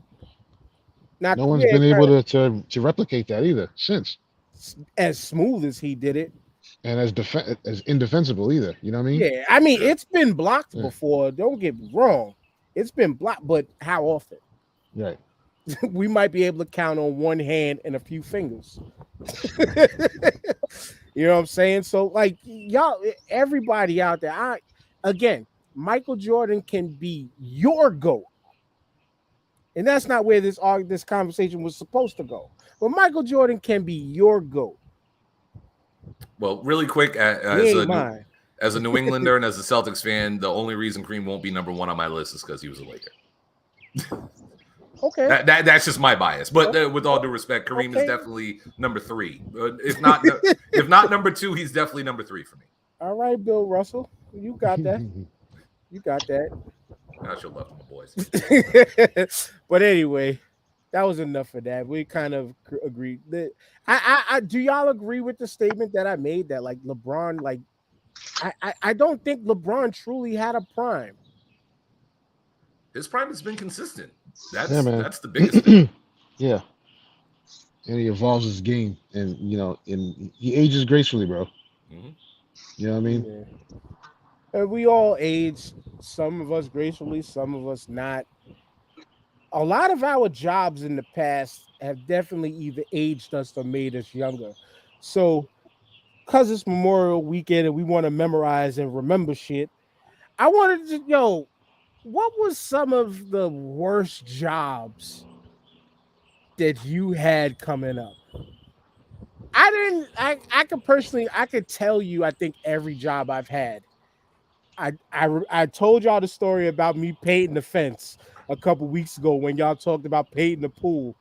Now, no one's been able to replicate that either since. As smooth as he did it. And as indefensible either. You know what I mean? Yeah, I mean, it's been blocked before. Don't get me wrong. It's been blocked, but how often? Right. We might be able to count on one hand and a few fingers. You know what I'm saying? So, like, y'all, everybody out there, again, Michael Jordan can be your GOAT. And that's not where this conversation was supposed to go. But Michael Jordan can be your GOAT. Well, really quick, He as ain't mine. a New Englander and as a Celtics fan, the only reason Kareem won't be number one on my list is because he was a Laker. Okay. That's just my bias. But with all due respect, Kareem is definitely number 3. If not number 2, he's definitely number 3 for me. All right, Bill Russell. You got that. You got that. I should love my boys. But anyway, that was enough of that. We kind of agreed. I do y'all agree with the statement that I made that like LeBron, like I don't think LeBron truly had a prime. His prime has been consistent. That's the biggest thing. Yeah. And he evolves his game, and and he ages gracefully, bro. Mm-hmm. You know what I mean? Yeah. And we all age. Some of us gracefully, some of us not. A lot of our jobs in the past have definitely either aged us or made us younger. So, because it's Memorial Weekend and we want to memorize and remember shit, I wanted to, what was some of the worst jobs that you had coming up? I could tell you, I think every job I've had. I told y'all the story about me painting the fence a couple weeks ago when y'all talked about painting the pool.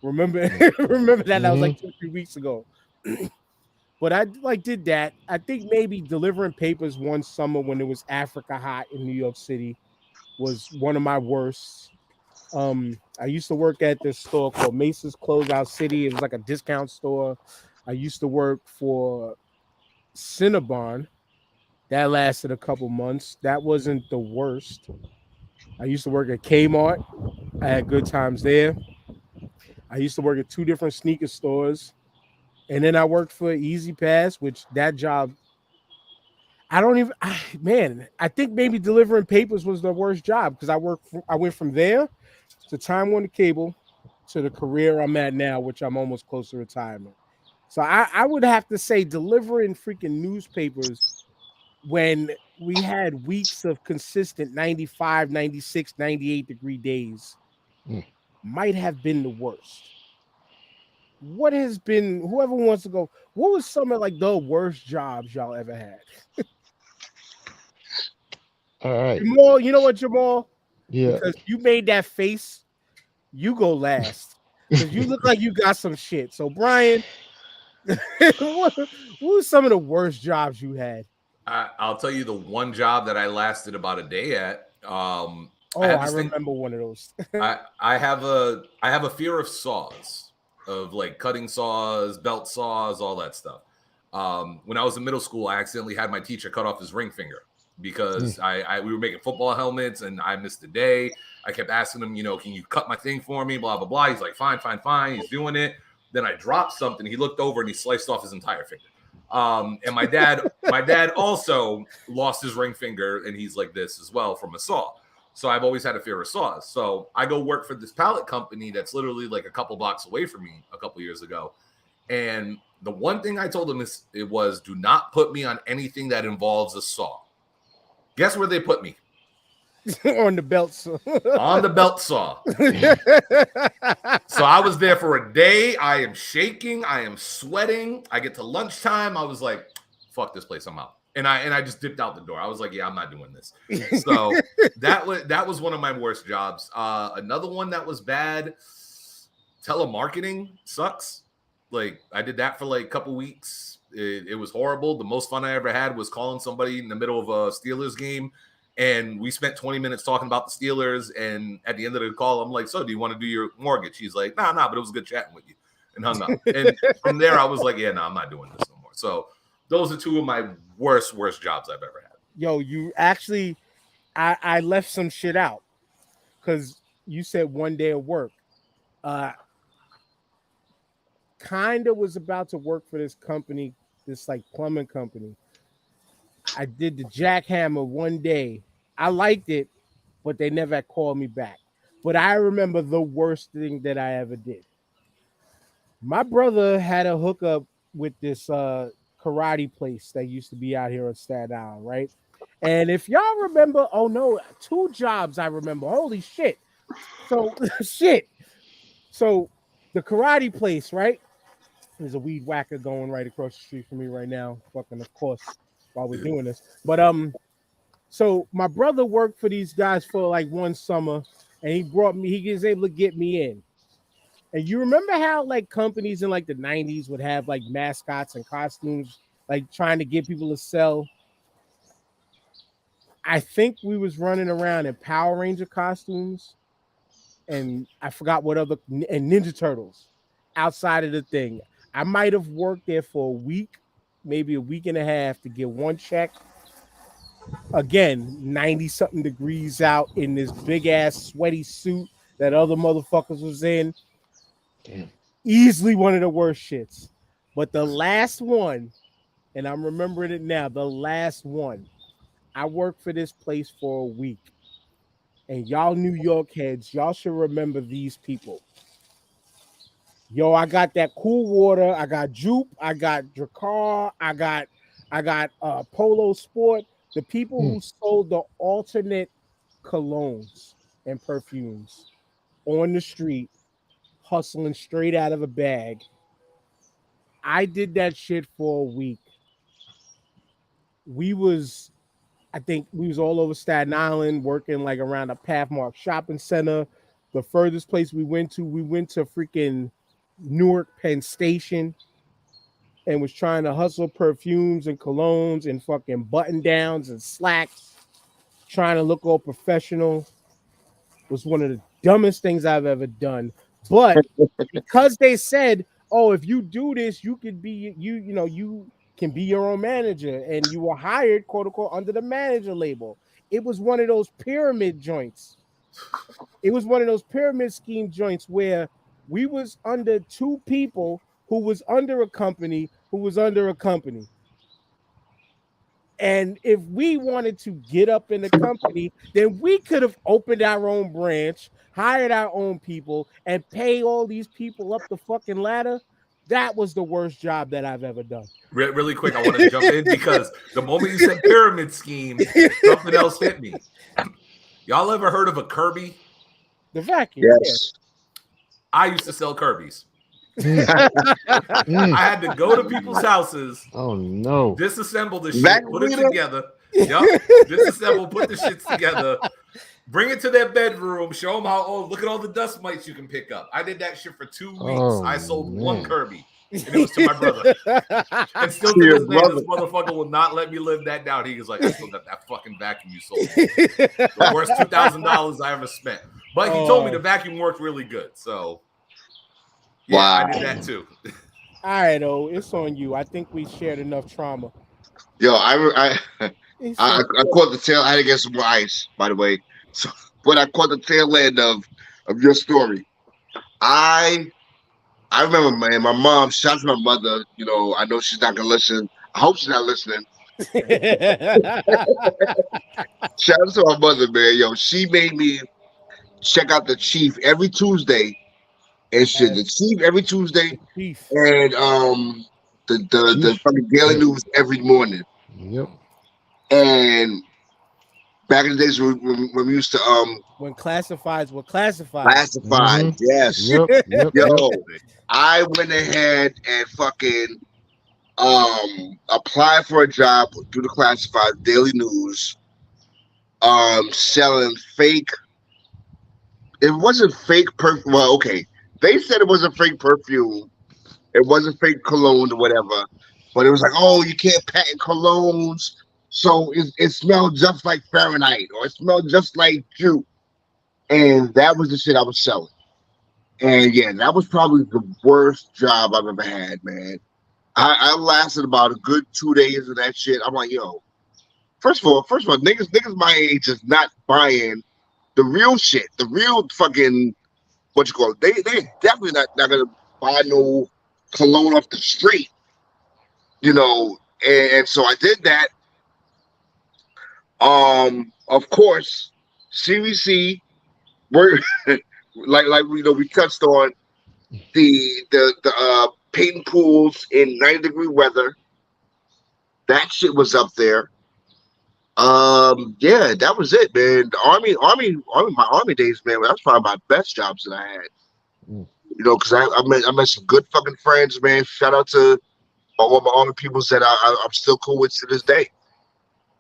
Remember that? That was like 2-3 weeks ago. But I did that. I think maybe delivering papers one summer when it was Africa hot in New York City was one of my worst. I used to work at this store called Mace's Closeout City. It was like a discount store. I used to work for Cinnabon. That lasted a couple months. That wasn't the worst. I used to work at Kmart. I had good times there. I used to work at 2 different sneaker stores. And then I worked for Easy Pass, which that job, I think maybe delivering papers was the worst job because I went from there to Time Warner Cable to the career I'm at now, which I'm almost close to retirement. So I would have to say delivering freaking newspapers when we had weeks of consistent 95, 96, 98-degree days might have been the worst. What has been, whoever wants to go, what was some of like the worst jobs y'all ever had? All right. Jamal, you know what, Jamal? Yeah. Because you made that face, you go last. Because you look like you got some shit. So, Brian, what were some of the worst jobs you had? I'll tell you the one job that I lasted about a day at. I remember one of those. I have a fear of saws, of like cutting saws, belt saws, all that stuff. When I was in middle school, I accidentally had my teacher cut off his ring finger because we were making football helmets and I missed a day. I kept asking him, can you cut my thing for me? Blah, blah, blah. He's like, fine. He's doing it. Then I dropped something. He looked over and he sliced off his entire finger. And my dad also lost his ring finger and he's like this as well from a saw. So I've always had a fear of saws. So I go work for this pallet company that's literally like a couple blocks away from me a couple years ago. And the one thing I told them was do not put me on anything that involves a saw. Guess where they put me? On the belt saw. On the belt saw. So I was there for a day. I am shaking. I am sweating. I get to lunchtime. I was like, fuck this place. I'm out. And I just dipped out the door. I was like, yeah, I'm not doing this. So that was one of my worst jobs. Another one that was bad, telemarketing sucks. Like I did that for like a couple weeks. It was horrible. The most fun I ever had was calling somebody in the middle of a Steelers game. And we spent 20 minutes talking about the Steelers. And at the end of the call, I'm like, so do you want to do your mortgage? He's like, nah, but it was good chatting with you. And hung up. And from there, I was like, yeah, no, I'm not doing this no more. So those are 2 of my worst jobs I've ever had. Yo, you actually, I left some shit out because you said one day of work. Kind of was about to work for this company, this like plumbing company. I did the jackhammer one day. I liked it, but they never called me back. But I remember the worst thing that I ever did. My brother had a hookup with this karate place that used to be out here on Staten Island, right? And if y'all remember, 2 jobs I remember. Holy shit. So shit. So the karate place, right? There's a weed whacker going right across the street from me right now. Fucking, of course, while we're doing this. But so my brother worked for these guys for like one summer, and he was able to get me in. And you remember how like companies in like the 90s would have like mascots and costumes, like trying to get people to sell. I think we was running around in Power Ranger costumes, and I forgot what other, and Ninja Turtles outside of the thing. I might have worked there for a week, maybe a week and a half to get one check. Again, 90 something degrees out in this big ass sweaty suit that other motherfuckers was in. Damn. Easily one of the worst shits. But the last one, and I'm remembering it now, the last one, I worked for this place for a week. And y'all New York heads, y'all should remember these people. Yo, I got that cool water, I got Jupe, I got Dracar, I got Polo Sport. The people who sold the alternate colognes and perfumes on the street, hustling straight out of a bag. I did that shit for a week. I think we was all over Staten Island working like around a Pathmark shopping center. The furthest place we went to freaking Newark Penn Station and was trying to hustle perfumes and colognes and fucking button downs and slacks, trying to look all professional. Was one of the dumbest things I've ever done. But because they said, oh, if you do this, you could be, you can be your own manager, and you were hired, quote unquote, under the manager label. It was one of those pyramid joints. It was one of those pyramid scheme joints where we was under two people who was under a company who was under a company. And if we wanted to get up in the company, then we could have opened our own branch, hired our own people, and pay all these people up the fucking ladder. That was the worst job that I've ever done. Really quick, I want to jump in because the moment you said pyramid scheme, something else hit me. Y'all ever heard of a Kirby? The vacuum. Yes. I used to sell Kirby's. I had to go to people's houses. Oh no! Disassemble the shit, put it together. Yep. Disassemble, put the shits together, bring it to their bedroom, show them how. Oh, look at all the dust mites you can pick up. I did that shit for 2 weeks. I sold one Kirby, and it was to my brother. And still to this day, this motherfucker will not let me live that down. He was like, "I still got that fucking vacuum you sold. The worst $2,000 I ever spent." But he told me the vacuum worked really good, so. Yeah, wow. I did that too. All right, it's on you. I think we shared enough trauma. Yo, I caught the tail. I had to get some more ice, by the way. So, but I caught the tail end of your story. I remember, man. My mom. Shout out to my mother. You know, I know she's not gonna listen. I hope she's not listening. Shout out to my mother, man. Yo, she made me check out the Chief every Tuesday. And shit, the Chief every Tuesday, and the fucking Daily News every morning. Yep. And back in the days when we used to when classifieds were classified. Classified, yes. Yep. Yo, I went ahead and fucking applied for a job through the classified Daily News, selling fake. It wasn't fake perfume. Well, okay. They said it wasn't fake perfume. It wasn't fake cologne or whatever. But it was like, oh, you can't patent colognes. So it smelled just like Fahrenheit or it smelled just like Jupe. And that was the shit I was selling. And yeah, that was probably the worst job I've ever had, man. I lasted about a good 2 days of that shit. I'm like, yo, first of all, niggas my age is not buying the real shit, the real fucking what you call it. They definitely not gonna buy no cologne off the street, you know. And so I did that. Of course, CVC. We're like you know we touched on the painting pools in 90-degree weather. That shit was up there. Yeah, that was it, man. The my army days, man. That's probably my best jobs that I had. Mm. You know, because I met some good fucking friends, man. Shout out to all my army peoples that I'm still cool with to this day.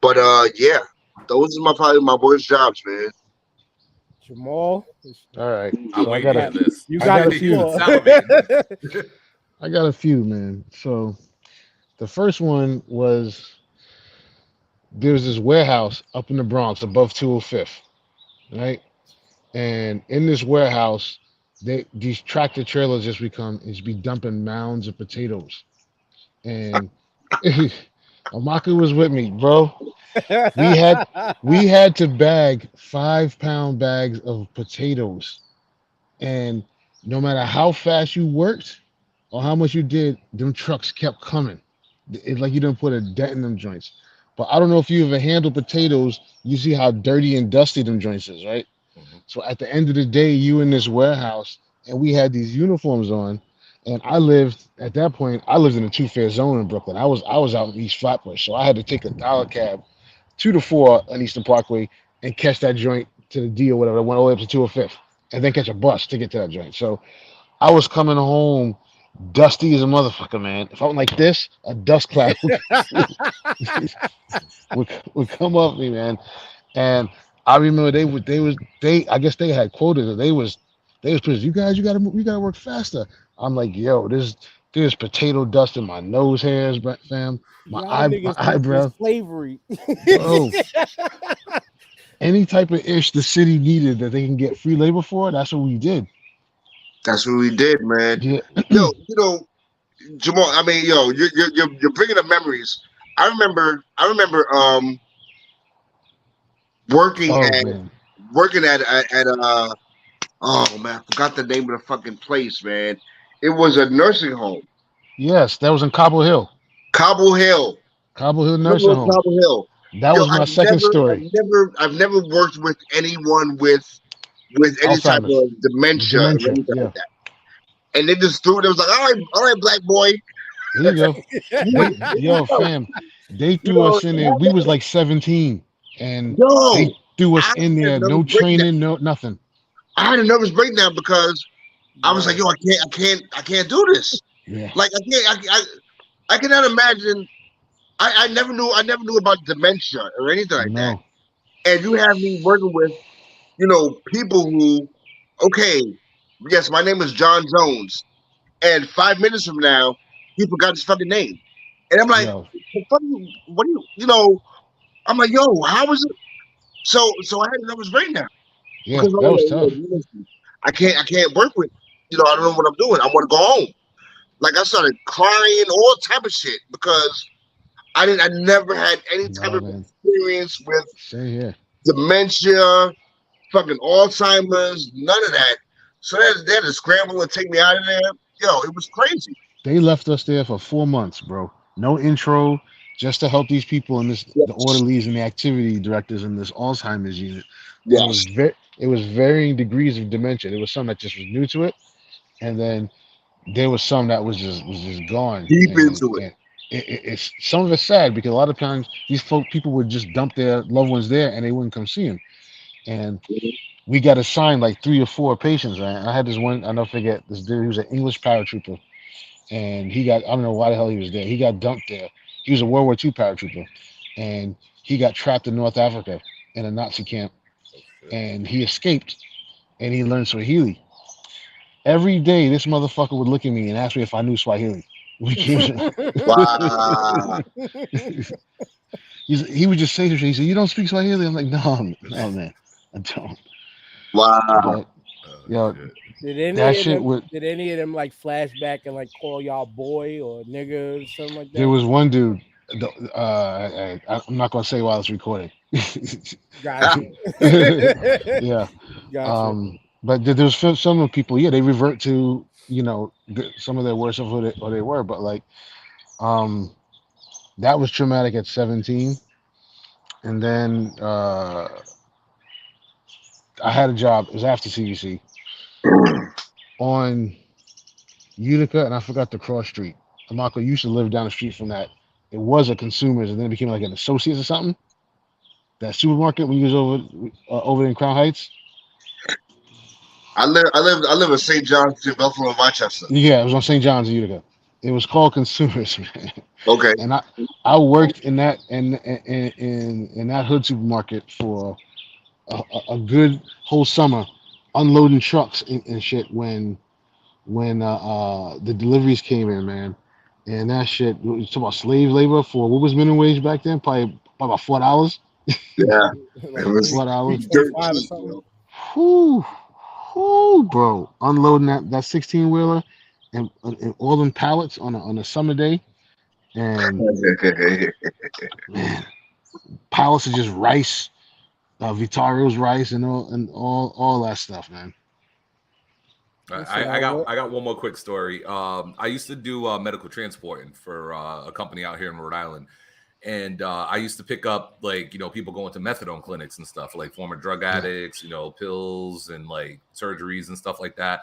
But yeah, those are probably my worst jobs, man. Jamal, All right. I'm So you waiting for got this. you I got got the a few. floor. Salivating. I got a few, man. So the first one was there was this warehouse up in the Bronx above 205th, right? And in this warehouse, these tractor trailers just be dumping mounds of potatoes. And Amaka was with me, bro. We had we had to bag 5 pound bags of potatoes. And no matter how fast you worked or how much you did, them trucks kept coming. It's like you didn't put a dent in them joints. But I don't know if you ever handle potatoes, you see how dirty and dusty them joints is, right? Mhm. So at the end of the day, you in this warehouse, and we had these uniforms on, and I lived at that point. I lived in a two-fare zone in Brooklyn. I was out in East Flatbush, so I had to take a dollar cab 2 to 4 on Eastern Parkway and catch that joint to the D or whatever. That went all the way up to 205th, and then catch a bus to get to that joint. So I was coming home dusty as a motherfucker, man. If I went like this, a dust cloud would come off me, man. And I remember they I guess they had quotas. Or they was pissed. You gotta work faster. I'm like, yo, there's potato dust in my nose hairs, fam. My Y'all eye my niggas think eyebrow, it's slavery. bro. Any type of ish the city needed that they can get free labor for, that's what we did. That's what we did, man. Yeah. Yo, Jamal. I mean, yo, you're bringing up memories. I remember working Oh at man. oh man, I forgot the name of the fucking place, man. It was a nursing home, Yes, that was in Cobble Hill. Cobble Hill. Cobble Hill Remember Nursing what Home. Cobble Hill? That Yo, was my second story. I've never worked with anyone with any type Alzheimer's. of dementia or Dementia. anything Yeah. like that. And they just threw it. It was like, all right, black boy. Here you go. Yo, fam, they threw us in there. We was like 17, and Yo, they threw us I in had a there. nervous No breakdown. training, no nothing. I had a nervous breakdown because I was like, Yo, yo, I can't do this. Yeah. Like, I cannot imagine. I never knew about dementia or anything like that. No. And you have me working with, people who, okay, yes, my name is John Jones, and 5 minutes from now, he forgot his fucking name, and I'm like, Yo. what do I'm like, yo, how is it? So I had a nervous breakdown Yeah, because I that was was like, tough. yo, listen, I can't work with, I don't know what I'm doing. I want to go home. Like I started crying, all type of shit because I never had any type No, of man. experience with Same here. dementia, fucking Alzheimer's, none of that. So they had to scramble and take me out of there. Yo, it was crazy. They left us there for 4 months, bro. No intro, just to help these people in the Yes. orderlies and the activity directors in this Alzheimer's unit. And Yes. it was varying degrees of dementia. There was some that just was new to it, and then there was some that was just gone. Deep And, into it. and it's some of it's sad because a lot of times these people would just dump their loved ones there and they wouldn't come see them. And we got assigned like 3 or 4 patients. I had this one, I'll never forget this dude. He was an English paratrooper, and I don't know why the hell he was there. He got dumped there. He was a World War II paratrooper, and he got trapped in North Africa in a Nazi camp, and he escaped, and he learned Swahili. Every day, this motherfucker would look at me and ask me if I knew Swahili. Wow. He would just say to me, he said, "You don't speak Swahili?" I'm like, "No, no, man, I don't." Wow. But yo, did that shit would. any of them like flashback and like call y'all boy or nigga or something like that? There was one dude. I'm not gonna say while it's recording. Gotcha. Yeah. Gotcha. But there's some of the people, yeah, they revert to some of their worst of who they were. But like, that was traumatic at 17, and then I had a job. It was after CVC on Utica, and I forgot the cross street. Amako used to live down the street from that. It was a consumers, and then it became like an associates or something. That supermarket when you was over in Crown Heights. I live in St. John's, Buffalo, Rochester. Yeah, it was on St. John's in Utica. It was called Consumers, man. Okay. And I worked in that hood supermarket for a good whole summer, unloading trucks and shit when the deliveries came in, man. And that shit, you talk about slave labor for what was minimum wage back then? Probably about $4. Yeah. Like It was $4. dirt 325 or cheap, something. you know. Whoo, bro, unloading that 16 wheeler and all them pallets on a summer day, and man, pallets of just rice, Vitaro's rice, and all that stuff, man. I got one more quick story. I used to do medical transporting for a company out here in Rhode Island, and I used to pick up people going to methadone clinics and stuff, like former drug addicts, pills and like surgeries and stuff like that.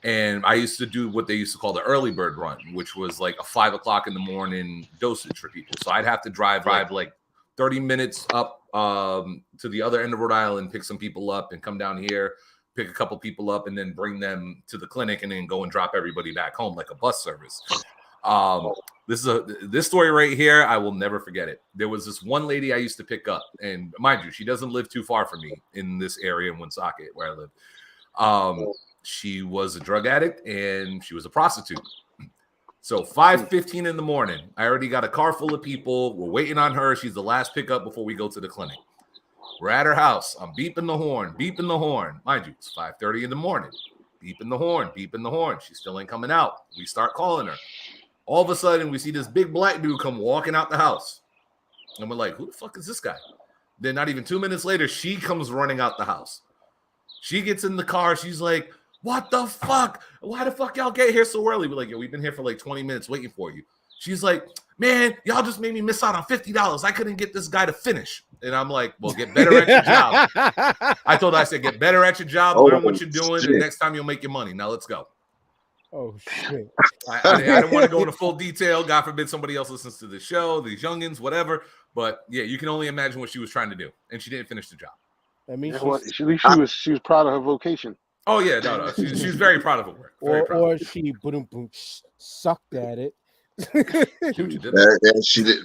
And I used to do what they used to call the early bird run, which was like a 5 o'clock in the morning dosage for people. So I'd have to drive like 30 minutes up to the other end of Rhode Island, pick some people up, and come down here, pick a couple people up, and then bring them to the clinic, and then go and drop everybody back home like a bus service. This story right here, I will never forget it. There was this one lady I used to pick up, and mind you, she doesn't live too far from me in this area in Woonsocket where I live. She was a drug addict and she was a prostitute. So 5:15 in the morning, I already got a car full of people. We're waiting on her. She's the last pickup before we go to the clinic. We're at her house. I'm beeping the horn. Mind you, it's 5:30 in the morning. Beeping the horn. She still ain't coming out. We start calling her. All of a sudden, we see this big black dude come walking out the house. And we're like, who the fuck is this guy? Then not even 2 minutes later, she comes running out the house. She gets in the car. She's like, what the fuck? Why the fuck y'all get here so early? We're like, yo, we've been here for like 20 minutes waiting for you. She's like, man, y'all just made me miss out on $50. I couldn't get this guy to finish. And I'm like, well, get better at your job. I told her, I said, get better at your job. Learn what you're doing. And next time you'll make your money. Now let's go. Oh, shit. I don't want to go into full detail. God forbid somebody else listens to the show, these youngins, whatever. But yeah, you can only imagine what she was trying to do. And she didn't finish the job. I mean, at least she was proud of her vocation. Oh, yeah, no. She's very proud of her work. Or she sucked at it. She did.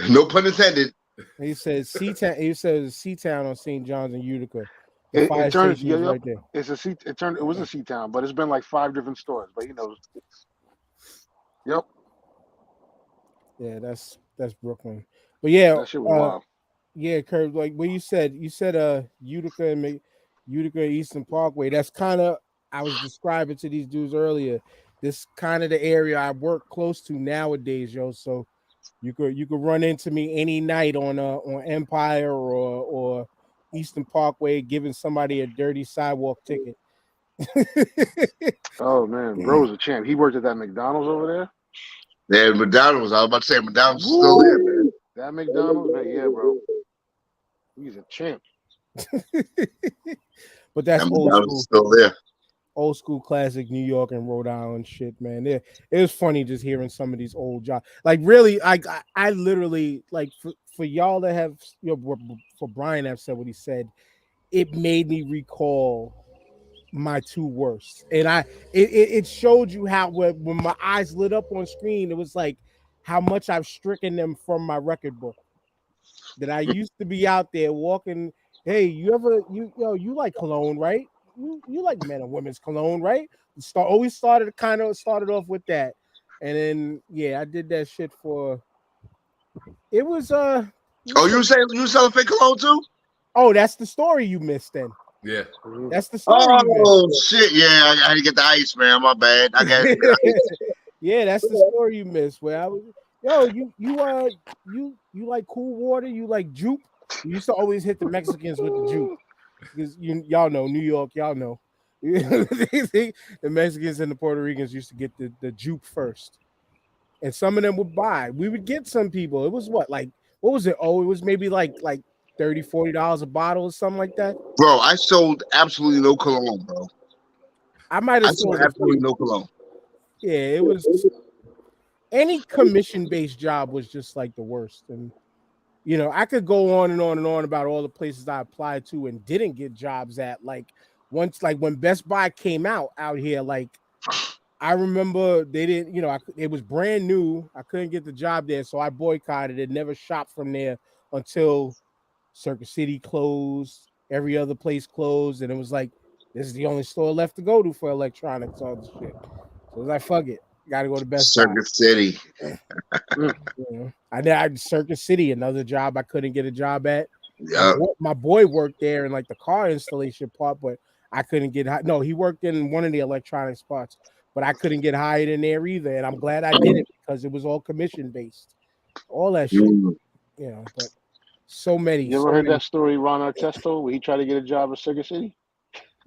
No pun intended. He says C-Town. He says C-Town on St. John's in Utica. It turned, right there. It was a C-Town, but it's been like 5 different stores. But Yep. Yeah, that's Brooklyn. But yeah, that shit was wild. Yeah, Curve. Like what you said Utica and Eastern Parkway. That's kind of I was describing to these dudes earlier. This kind of the area I work close to nowadays, yo. So you could run into me any night on Empire or Eastern Parkway, giving somebody a dirty sidewalk ticket. Oh man, bro was a champ. He worked at that McDonald's over there. Yeah, McDonald's. I was about to say McDonald's is still there, man. That McDonald's, man, yeah, bro. He's a champ. But that's old school. Still there. Old school classic New York and Rhode Island shit, man. It was funny just hearing some of these old jobs. Like really, I literally like for y'all to have for Brian to have said what he said, it made me recall my 2 worst. And it showed you how when my eyes lit up on screen, it was like how much I've stricken them from my record book. That I used to be out there walking. Hey, you like cologne, right? You like men and women's cologne, right? Always started off with that, and then I did that shit for. It was Oh, you were selling fake cologne too? Oh, that's the story you missed then. Yeah, that's the story. Oh shit! Yeah, I had to get the ice, man. My bad. I got it. Yeah, that's the story you missed. Where I was, you like cool water? You like juke? You used to always hit the Mexicans with the juke. Because y'all know New York, y'all know the Mexicans and the Puerto Ricans used to get the juke first, and some of them would buy. We would get some people. It was what was it? Oh, it was maybe like $30-$40 a bottle or something like that. Bro, I sold absolutely no cologne, bro. I might have sold absolutely no cologne. Yeah, it was any commission-based job was just like the worst, and You know, I could go on and on and on about all the places I applied to and didn't get jobs at. Like once, like when Best Buy came out here, like I remember they didn't, you know, it was brand new. I couldn't get the job there, so I boycotted it. Never shopped from there until Circuit City closed. Every other place closed, and it was like this is the only store left to go to for electronics, all this shit. So I was like, fuck it, got to go to Best Buy. Circuit City. You know, I did Circuit City, another job I couldn't get a job at. Yeah. My boy worked there in like the car installation part, but I couldn't get no. He worked in one of the electronics parts, but I couldn't get hired in there either. And I'm glad I did it because it was all commission based, all that shit. You know, but so many. You ever heard that story, Ron Artesto, where he tried to get a job at Circuit City?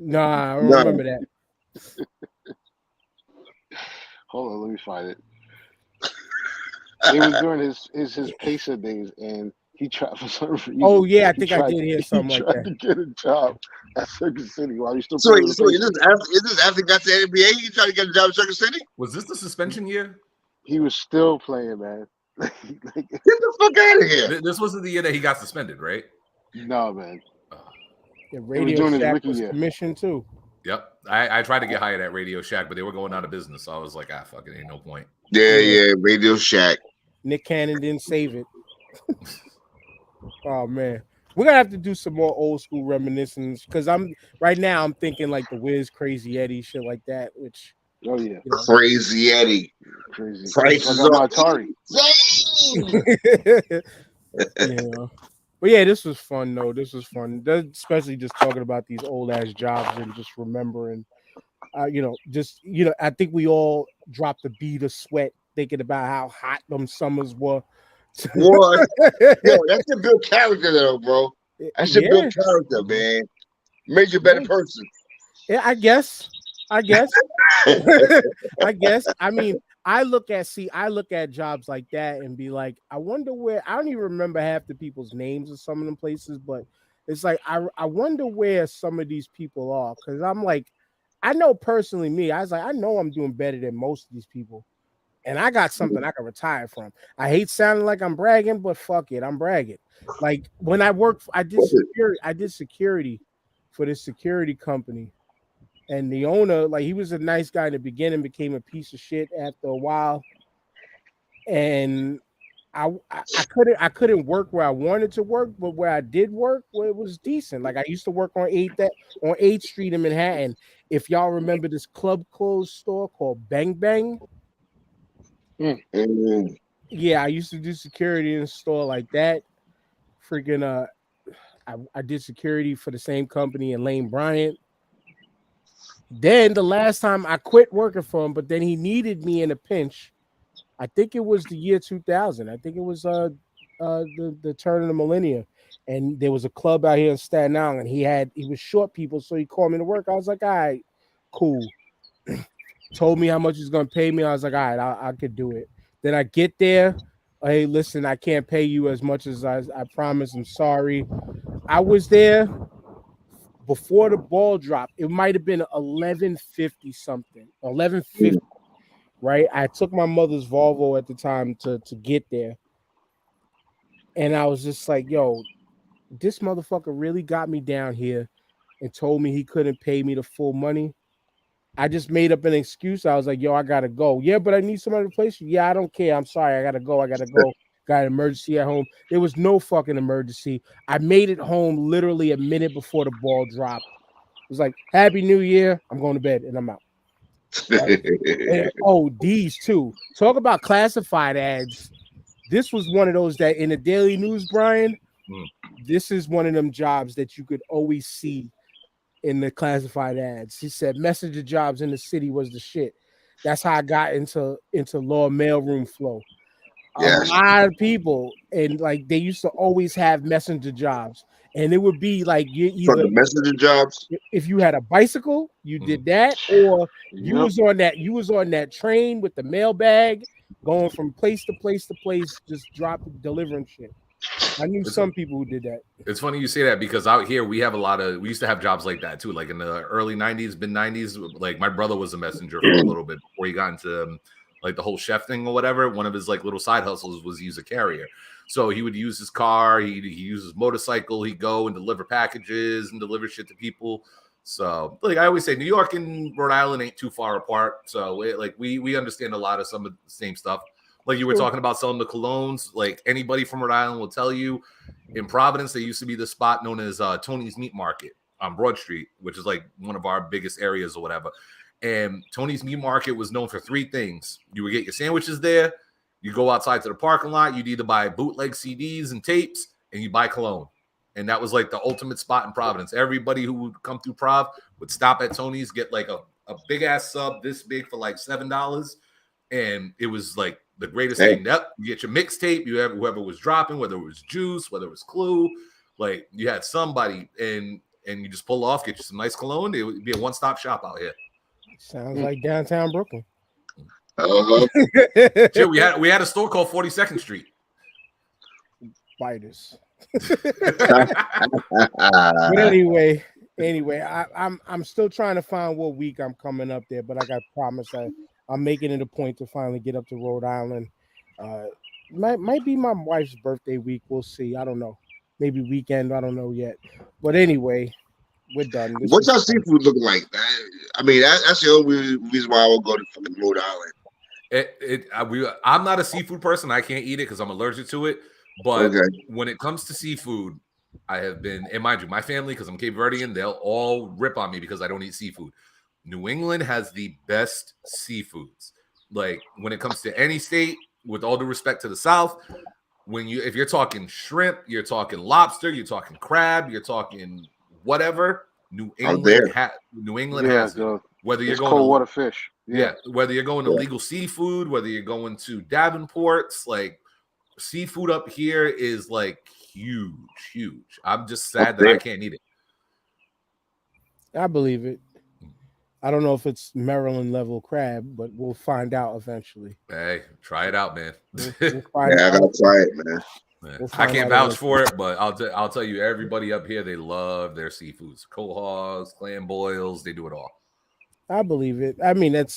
Nah, I don't remember that. Hold on, let me find it. It was during his Pacer days, and he tried for some reason. Oh yeah, I think I did hear something like that. He tried to get a job at Circuit City while he's still. So is this after he got to the NBA? He tried to get a job at Circuit City? Was this the suspension year? He was still playing, man. Get the fuck out of here! This wasn't the year that he got suspended, right? No, man. Yeah, Radio Shack was commissioned too. Yep, I tried to get hired at Radio Shack, but they were going out of business, so I was like, fuck it, ain't no point. Yeah, Radio Shack. Nick Cannon didn't save it. Oh man, we're gonna have to do some more old school reminiscence because I'm thinking like the Wiz, Crazy Eddie, shit like that. Which you know, Crazy Eddie, crazy. Prices on Atari. Yeah, but yeah, this was fun though. This was fun, especially just talking about these old ass jobs and just remembering. You know, I think we all dropped a bead of sweat thinking about how hot them summers were. What? Yo, that's a build character though, bro. That's a build character, man. Made you a better person. Yeah, I guess. I guess. I mean, I look at jobs like that and be like, I wonder where. I don't even remember half the people's names of some of them places, but it's like I wonder where some of these people are, because I'm like, I know personally me. I was like, I know I'm doing better than most of these people. And I got something I can retire from. I hate sounding like I'm bragging, but fuck it, I'm bragging. Like when I worked, I did security for this security company, and the owner, like he was a nice guy in the beginning, became a piece of shit after a while. And I couldn't work where I wanted to work, but where I did work, well, it was decent. Like I used to work on 8th Street in Manhattan. If y'all remember this club clothes store called Bang Bang. Yeah, I used to do security in a store like that. Freaking I did security for the same company in Lane Bryant. Then the last time I quit working for him, but then he needed me in a pinch. I think it was the year 2000. I think it was the turn of the millennium, and there was a club out here in Staten Island. He was short people, so he called me to work. I was like, all right, cool. Told me how much he's gonna pay me. I was like, all right, I could do it. Then I get there. Hey, listen, I can't pay you as much as I promised. I'm sorry. I was there before the ball dropped. It might have been 11:50 something, 11:50. Right, I took my mother's Volvo at the time to get there, and I was just like, "Yo, this motherfucker really got me down here and told me he couldn't pay me the full money." I just made up an excuse. I was like, "Yo, I gotta go." Yeah, but I need somebody to replace you. Yeah, I don't care. I'm sorry. I gotta go. Got an emergency at home. There was no fucking emergency. I made it home literally a minute before the ball dropped. It was like, "Happy New Year." I'm going to bed, and I'm out. And, these too. Talk about classified ads. This was one of those that in the Daily News, Brian, this is one of them jobs that you could always see in the classified ads. He said messenger jobs in the city was the shit. That's how I got into law mailroom flow. Yes. A lot of people, and like they used to always have messenger jobs, and it would be like you either the messenger jobs. If you had a bicycle, you did that, or you was on that train with the mail bag, going from place to place to place, just delivering shit. I knew some people who did that. It's funny you say that because out here we used to have jobs like that too. Like in the early 90s, mid 90s, like my brother was a messenger for a little bit before he got into like the whole chef thing or whatever. One of his like little side hustles was use a carrier. So he would use his car, he used his motorcycle, he'd go and deliver packages and deliver shit to people. So like I always say, New York and Rhode Island ain't too far apart. So we understand a lot of some of the same stuff. Like you were talking about selling the colognes. Like anybody from Rhode Island will tell you, in Providence, there used to be this spot known as Tony's Meat Market on Broad Street, which is like one of our biggest areas or whatever. And Tony's Meat Market was known for three things. You would get your sandwiches there. You go outside to the parking lot. You'd either buy bootleg CDs and tapes, and you buy cologne. And that was like the ultimate spot in Providence. Everybody who would come through Prov would stop at Tony's, get like a big ass sub this big for like $7. And it was like the greatest thing. Yep, you get your mixtape, you have whoever was dropping, whether it was Juice, whether it was Clue, like you had somebody, and you just pull off, get you some nice cologne. It would be a one-stop shop out here. Sounds like downtown Brooklyn. Shit, we had a store called 42nd Street. Biters. But anyway, I'm still trying to find what week I'm coming up there, but I got promised I'm making it a point to finally get up to Rhode Island. Might be my wife's birthday week. We'll see. I don't know. Maybe weekend. I don't know yet. But anyway, we're done. What's our seafood looking like? I mean, that's the only reason why I will go to fucking Rhode Island. I'm not a seafood person. I can't eat it because I'm allergic to it. But when it comes to seafood, I have been, and mind you, my family, because I'm Cape Verdean, they'll all rip on me because I don't eat seafood. New England has the best seafoods. Like when it comes to any state, with all due respect to the South, if you're talking shrimp, you're talking lobster, you're talking crab, you're talking whatever, New England has it. Whether you're going cold water fish. Yeah, whether you're going to legal seafood, whether you're going to Davenport's, like seafood up here is like huge. I'm just sad that I can't eat it. I believe it. I don't know if it's Maryland level crab, but we'll find out eventually. Hey, try it out, man. I gotta try it, man. I can't vouch for it, but I'll tell you, everybody up here, they love their seafoods. Cohogs, clam boils, they do it all. I believe it. I mean, it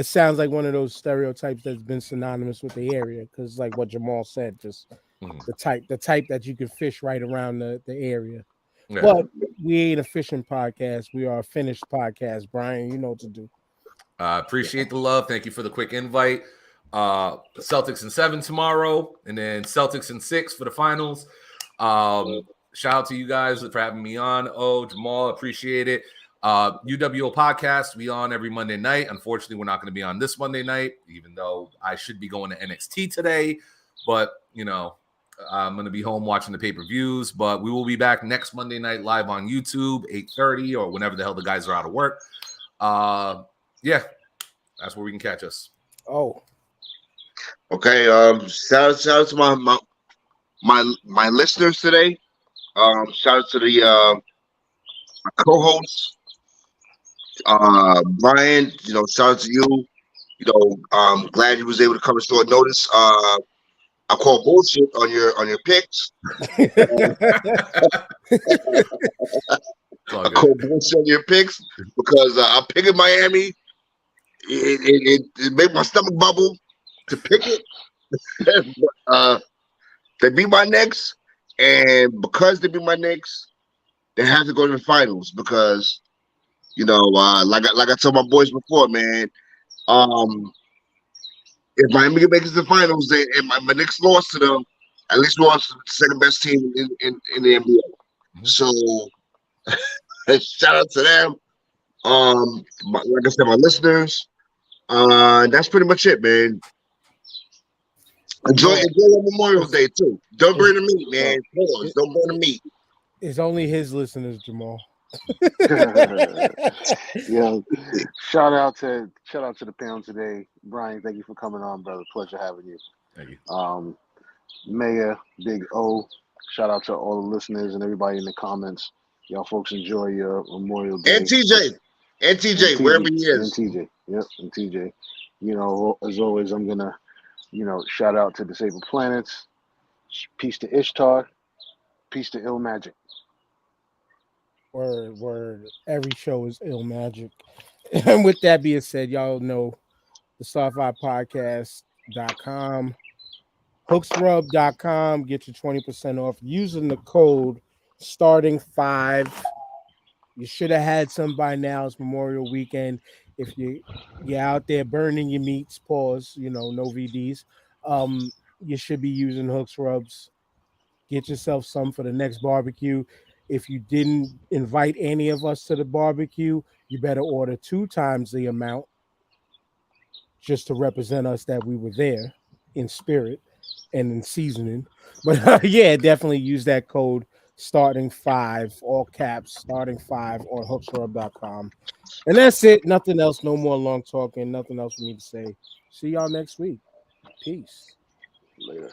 sounds like one of those stereotypes that's been synonymous with the area, because like what Jamal said, just the type that you can fish right around the area. Yeah. But we ain't a fishing podcast. We are a finished podcast. Brian, you know what to do. Appreciate the love. Thank you for the quick invite. Celtics in 7 tomorrow, and then Celtics in 6 for the finals. Shout out to you guys for having me on. Jamal, appreciate it. UWO podcast, we on every Monday night. Unfortunately, we're not going to be on this Monday night, even though I should be going to NXT today. But, you know, I'm going to be home watching the pay-per-views. But we will be back next Monday night live on YouTube, 8:30, or whenever the hell the guys are out of work. Yeah, that's where we can catch us. Okay. Shout out to my listeners today. Shout out to the co-hosts. Brian, shout out to you. Glad you was able to come at short notice. I call bullshit on your picks. I call bullshit on your picks because I'm picking Miami. It made my stomach bubble to pick it. They beat my Knicks, and because they beat my Knicks, they have to go to the finals because, like I told my boys before, man, if Miami makes the finals, and my Knicks lost to them, at least lost to the second best team in the NBA. Mm-hmm. So shout out to them. Like I said, my listeners. That's pretty much it, man. Enjoy Memorial Day too. Don't burn the meat, man. Don't burn the meat. It's only his listeners, Jamal. Yeah. Shout out to the panel today. Brian, thank you for coming on, brother. Pleasure having you. Thank you. Mayor, Big O, shout out to all the listeners and everybody in the comments. Y'all folks enjoy your Memorial Day. And TJ, wherever he is. And TJ. Yep, and TJ. As always, I'm gonna, shout out to Disabled Planets. Peace to Ishtar. Peace to Ill Magic. Word. Every show is Ill Magic. And with that being said, y'all know the Starfive Podcast.com, hooksrub.com. Get your 20% off using the code starting 5. You should have had some by now. It's Memorial Weekend. If you're out there burning your meats, pause, no VDs. You should be using Hooks Rubs. Get yourself some for the next barbecue. If you didn't invite any of us to the barbecue, you better order 2 times the amount just to represent us that we were there in spirit and in seasoning. But yeah, definitely use that code starting 5, all caps, starting 5 on hooksrub.com. And that's it. Nothing else. No more long talking. Nothing else for me to say. See y'all next week. Peace. Later.